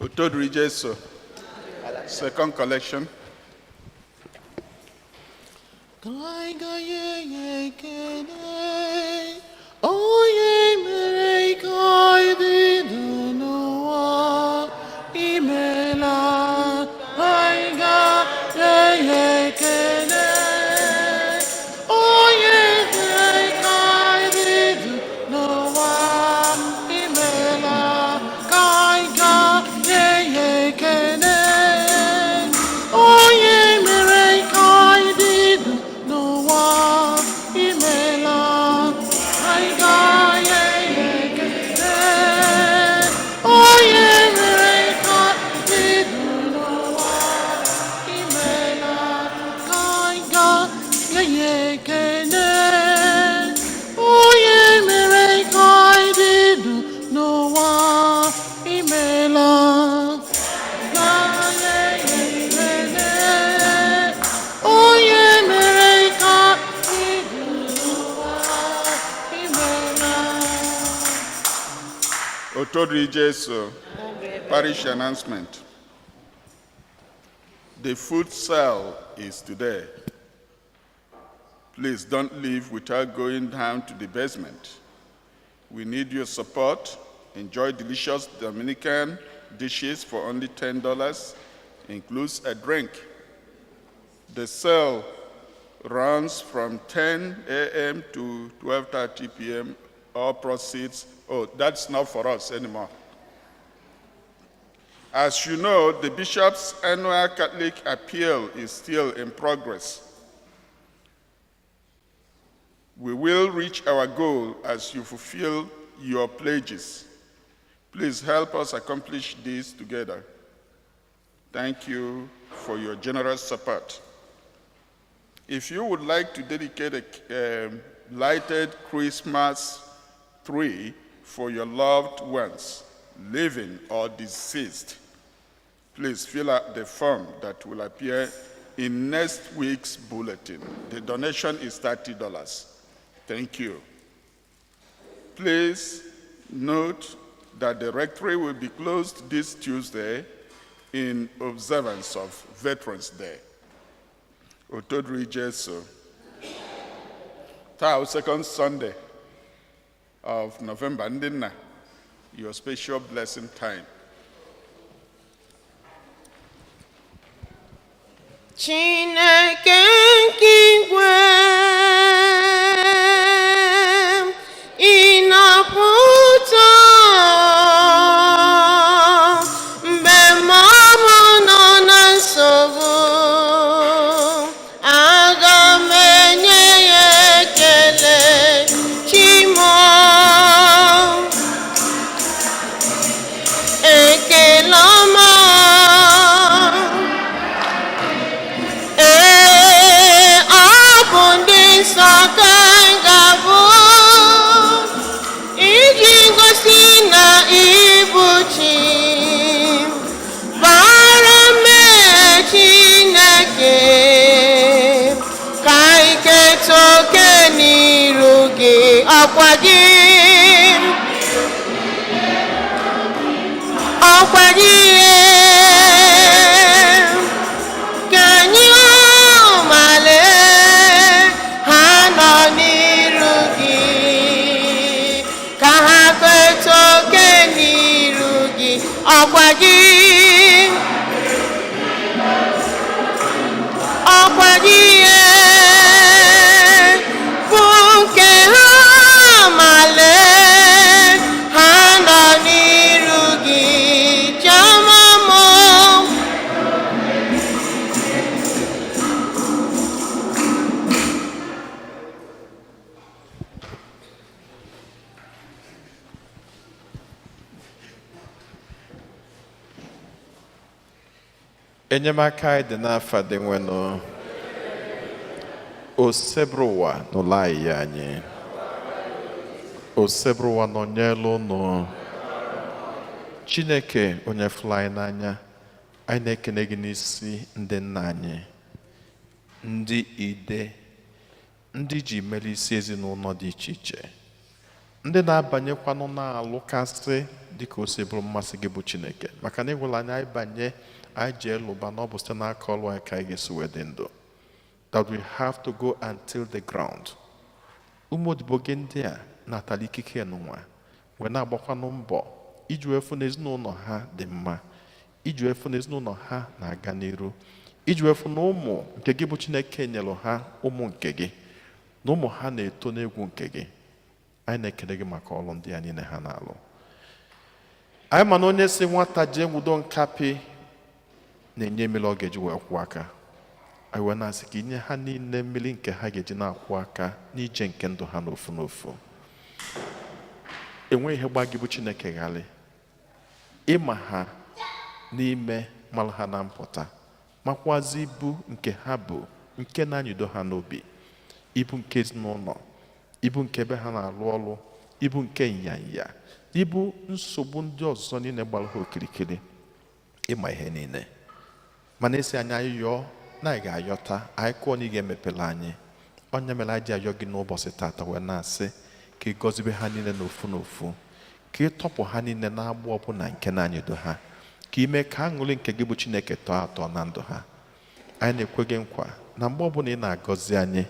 Otodri Jesu, second collection. Otodri Jesu, parish announcement. The food sale is today. Please don't leave without going down to the basement. We need your support. Enjoy delicious Dominican dishes for only $10. Includes a drink. The sale runs from 10 a.m. to 12:30 p.m. All proceeds, that's not for us anymore. As you know, the bishop's annual Catholic appeal is still in progress. We will reach our goal as you fulfill your pledges. Please help us accomplish this together. Thank you for your generous support. If you would like to dedicate a lighted Christmas tree for your loved ones, living or deceased, please fill out the form that will appear in next week's bulletin. The donation is $30. Thank you. Please note that the rectory will be closed this Tuesday in observance of Veterans Day. Otodri Jesu. Tao, second Sunday of November, Ndina, your special blessing time. Chineke nkigwe ịnapụta mgbe mmadụ nọ na nsogbu, aga m enye ya ekele. Chimo, ekele ọma. Iji gosi na ibuchi bara mee Chineke, ka ike toke n'iru gị, ọkwa gị ka anyị male ha nọ n'iru gị, ka ha toke n'iru gị, ọkwa gị bụ nke ha male ha nọ n'iru gị, Chioma. enyemaka anyị dị n'afa dị nwenụ osebrụ ụwa n'ụlọ anyị anyị osebrụ ụwa nọnyelu ụnụ Chineke onye fụrụ anyị n'anya anyị na-ekene gị n'isi ndị nna anyị ndị ide ndị ji mere isi ezinụlọ dị iche iche ndị na-abanyekwanụ na-alụkasị dịka o si bụrụ mmasị gị bụ Chineke maka na ịgwụla anyị banye anyị ji elụba na ọ bụ site n'aka ọlụ anyị ka anyị ga-esi wee dị ndụ that we have to go and till the ground. Ụmụ odibo gị ndị a natala ikike n'ụwa wee na-agbakwanụ mbọ iji wee fụ na ezinụlọ ha dị mma iji wee fụ na ezinụlọ ha na-aga n'iru iji wee fụ na ụmụ nke gị bụ Chineke nyelụ ha ụmụ nke gị na ụmụ ha na-eto n'egwu nke gị. Anyị na-ekele gị maka ọrụ ndị a niile ha na-alụ. Anyị ma na onye si nwata jee nwudo nkapị na-enye mmiri ọ ga-eji wee kwụ aka. Anyị wee na-asị ka inye ha niile mmiri nke ha ga-eji na-akwụ aka n'ije nke ndụ ha n'ofu n'ofu. Enweghị ihe gba gị bụ Chineke ghalị ịma ha n'ime mara ha na mpụta makwazi ibu nke ha bụ nke na-anyịdo ha n'obi, ibu nke ezinụlọ, ibu nke ebe ha na-alụ ọrụ, ibu nke nyanya, ibu nsogbu ndị ọzọ niile gbara ha okirikiri. Ịma ihe niile mana esi anyị ayọ na anyị ga-ayọta anyị kụọ na ị ga-emepere anyị. Onye mere anyị ji ayọ gị n'ụbọchị tata wee na-asị ka ị gọzibe ha niile n'ofu n'ofu, ka ị tọpụ ha niile na-agba ọbụla nke na-anyịdo ha, ka ime ka aṅụrị nke gị bụ Chineke tọọ atọ na ndụ ha. Anyị na-ekwe gị nkwa na mgbe ọbụla ị na-agọzi anyị,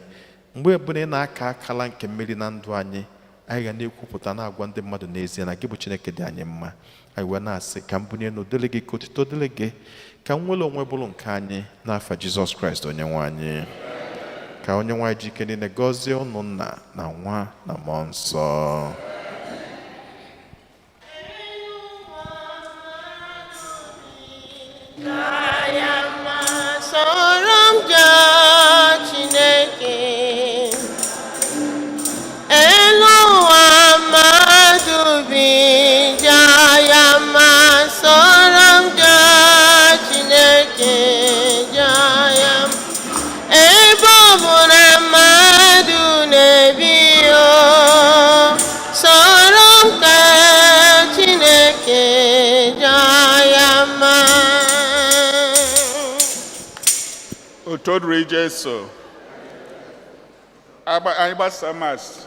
mgbe ọbụla ị na-aka akala nke mmeri na ndụ anyị, anyị ga na-ekwupụta na-agwa ndị mmadụ n'ezie na gị bụ Chineke dị anyị mma. Anyị wee na-asị ka m bunye n'udele gị, ka otito dịrị gị, ka nwere onwe bụrụ nke anyị n'afa Jizọs Kraịst onye nwe anyị. Ka onye nwe anyị ji ike niile gọzie ụnụ nna na nwa na mmụọ nsọ. Sọrọ m jaa Chineke, elu ụwa mmadụ bi jaa ya mma. Sọrọ m jaa Chineke, jaa ya mma. Ebe ọ bụ na mmadụ na-ebi o, sọrọ m ka Chineke jaa ya mma. Otodri Jesu. Anyị gbasa mas,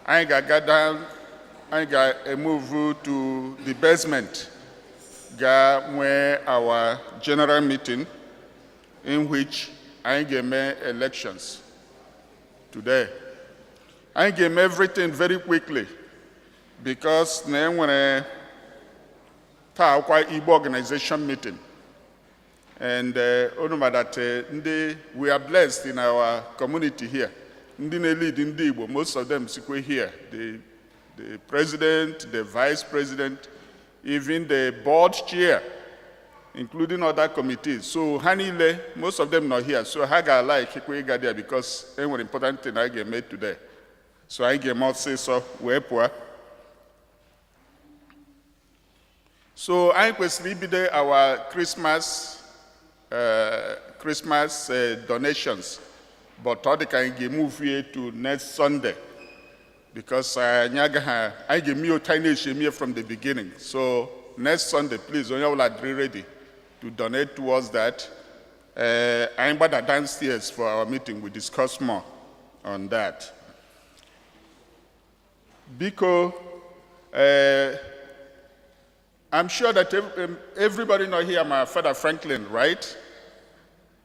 anyị ga-agada, anyị ga-move to the basement, ga nwee our general meeting in which anyị ga-eme elections today. Anyị ga-eme everything very quickly because na enwere taa kwa Igbo organization meeting. And that we are blessed in our community here. Ndị na-lead ndị Igbo, most of them sikwe here. The president, the vice president, even the board chair, including other committees. So Hanile, most of them not here. So Haga like Hikwe there because they were important thing I get made today. So I get more say so we poor. So I will be there our Christmas donations, but all the can move here to next Sunday because I give me a tiny shame from the beginning. So next Sunday, please, when you will be ready to donate towards that. I'm about downstairs for our meeting. We discuss more on that. Because I'm sure that everybody know here my Father Franklin, right?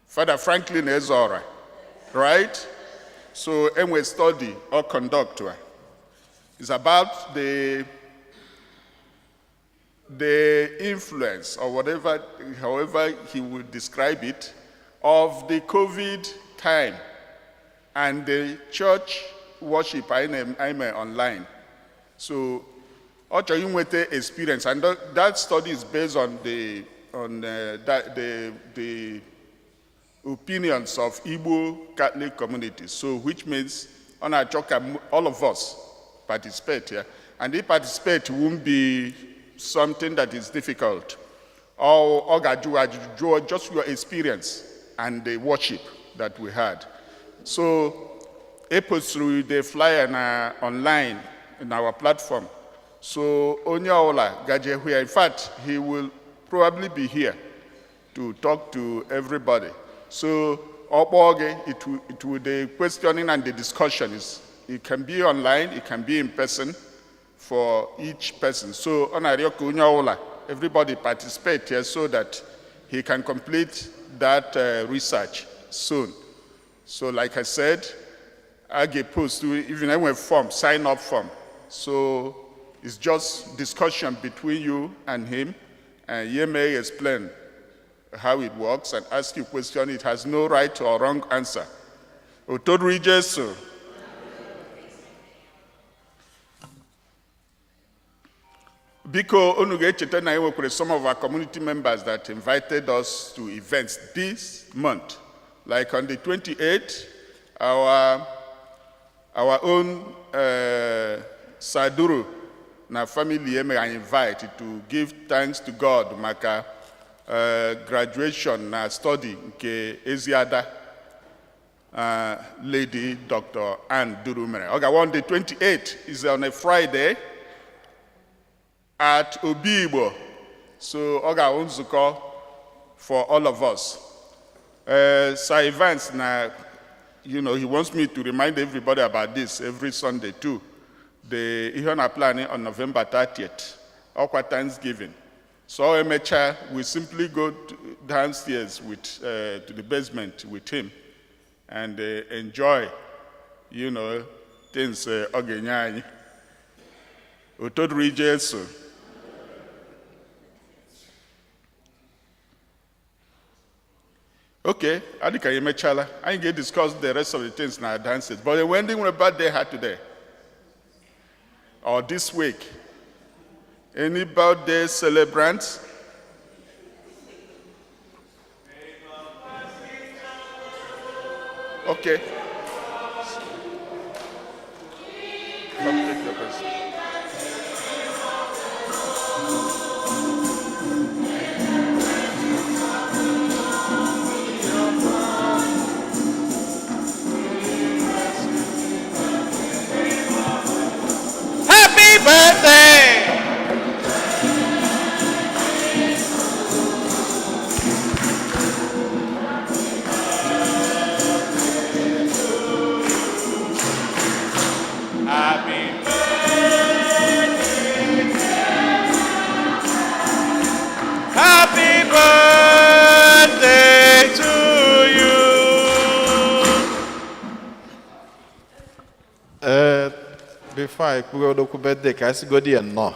Father Franklin is all right, right? So, and we study or conduct. It's about the influence or whatever, however he would describe it, of the COVID time and the church worship I'm online. So, the experience, and that study is based on the opinions of Igbo Catholic communities. So, which means on our all of us participate here, and if participate won't be something that is difficult. or just your experience and the worship that we had. So, it puts through the flyer online in our platform. So, Onyaola Gaje here, in fact, he will probably be here to talk to everybody. So, it will the questioning and the discussion it can be online, it can be in person for each person. So, Onarioku Onyaola, everybody participate here so that he can complete that research soon. So, like I said, I get post to even a form, sign up form. So it's just discussion between you and him, and he may explain how it works and ask you a question. It has no right or wrong answer. Otodri Jesu. Biko onuge chetana iwe some of our community members that invited us to events this month. Like on the 28th, our own Saduru na family I invite to give thanks to God maka graduation na study nke Eziada lady Dr. Ann Durumere. Okay, on the 28th is on a Friday at Obibo. So Oga Unzuko for all of us. Sir Evans na, he wants me to remind everybody about this every Sunday too. The Ihona planning on November 30th, Okwa Thanksgiving. So Emecha will simply go downstairs to the basement with him and enjoy, things Ogenyani. Utodri Jesu. Okay, Adika Yemechala. I can discuss the rest of the things in our dances. But when they were birthday had today, or this week, any birthday celebrants? Okay. Come take your place. Happy birthday! Happy birthday to you. Before I go to birthday, I see go there no.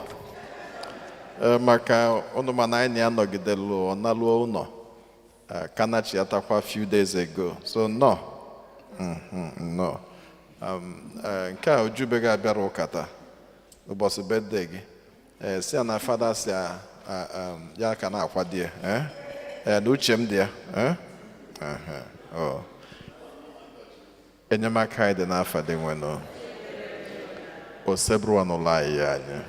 Maka ono manai ni anogidelo onaluo uno. Kanachi atakwa few days ago. So no. No. Nke a ojubega abịara ụkata ụbọchị birthday gị. Si na fada si ya ka na-akwado ya. Na uche m dị ya. Enyemaka anyị dị n'afọ dị nwere o sebruwa n'ụlọ anyị ya anyị.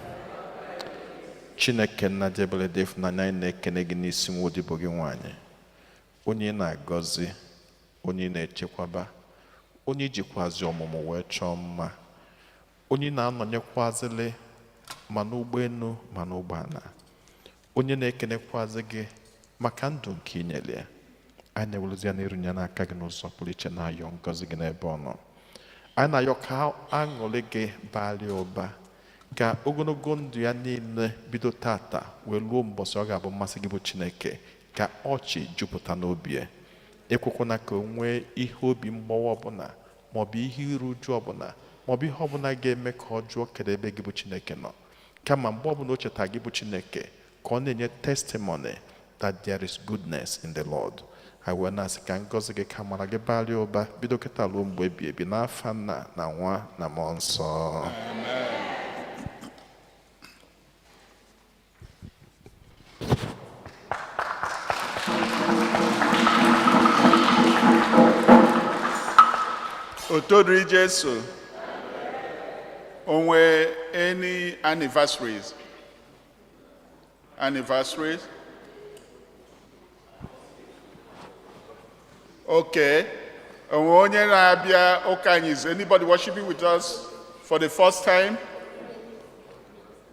Chineke nna jebele dị ịfụnanya anyị na-ekene gị n'isi nwa odibo gị nwaanyị. Onye na-agọzi, onye na-echekwaba, onye jikwazi ọmụmụ wee chọọ mma, onye na-anọnyekwazili ma n'ụgbọelu ma n'ụgbọala, onye na-ekenekwazi gị maka ndụ nke inyere ya. Anyị na-ewelezi ya n'iru ya n'aka gị n'ụzọ pụrụ iche na-ayọ ngọzi gị n'ebe ọ nọ. Anyị na-ayọ ka aṅụrị gị balịa ụba, ka ogologo ndụ ya niile bido tata wee ruo mbọsị ọ ga-abụ mmasị gị bụ Chineke, ka ọchị jupụta n'obi ya. Ekwekwana ka o nwee ihe obi mgbawa ọbụla maọbụ ihe iru uju ọbụla maọbụ ihe ọbụla ga-eme ka ọ jụọ kedu ebe gị bụ Chineke nọ. Kama mgbe ọbụla o cheta gị bụ Chineke, ka ọ na-enye testimony that there is goodness in the Lord. I wee na-asị ka ngọzi gị ka mara gị balịa ụba bido kịta ruo mgbe ebi ebi n'afa Nna na Nwa na Mmụọ Nsọ. Otodri Jesu. Onwe any anniversaries? Anniversaries? Okay. Is anybody worshiping with us for the first time?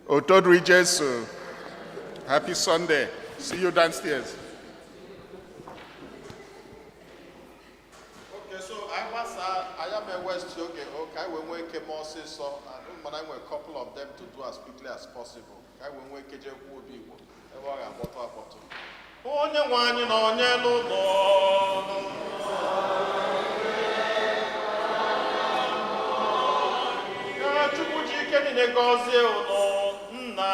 Otodri Jesu. Happy Sunday. See you downstairs. Okay, so I am a West Yoga. Okay, we will make more say so, and I will a couple of them to do as quickly as possible. I will make a joke will be one. Onye nwanyị na onye n'ụlọ ka Chukwu ji ike niile gọzie ụlọ nna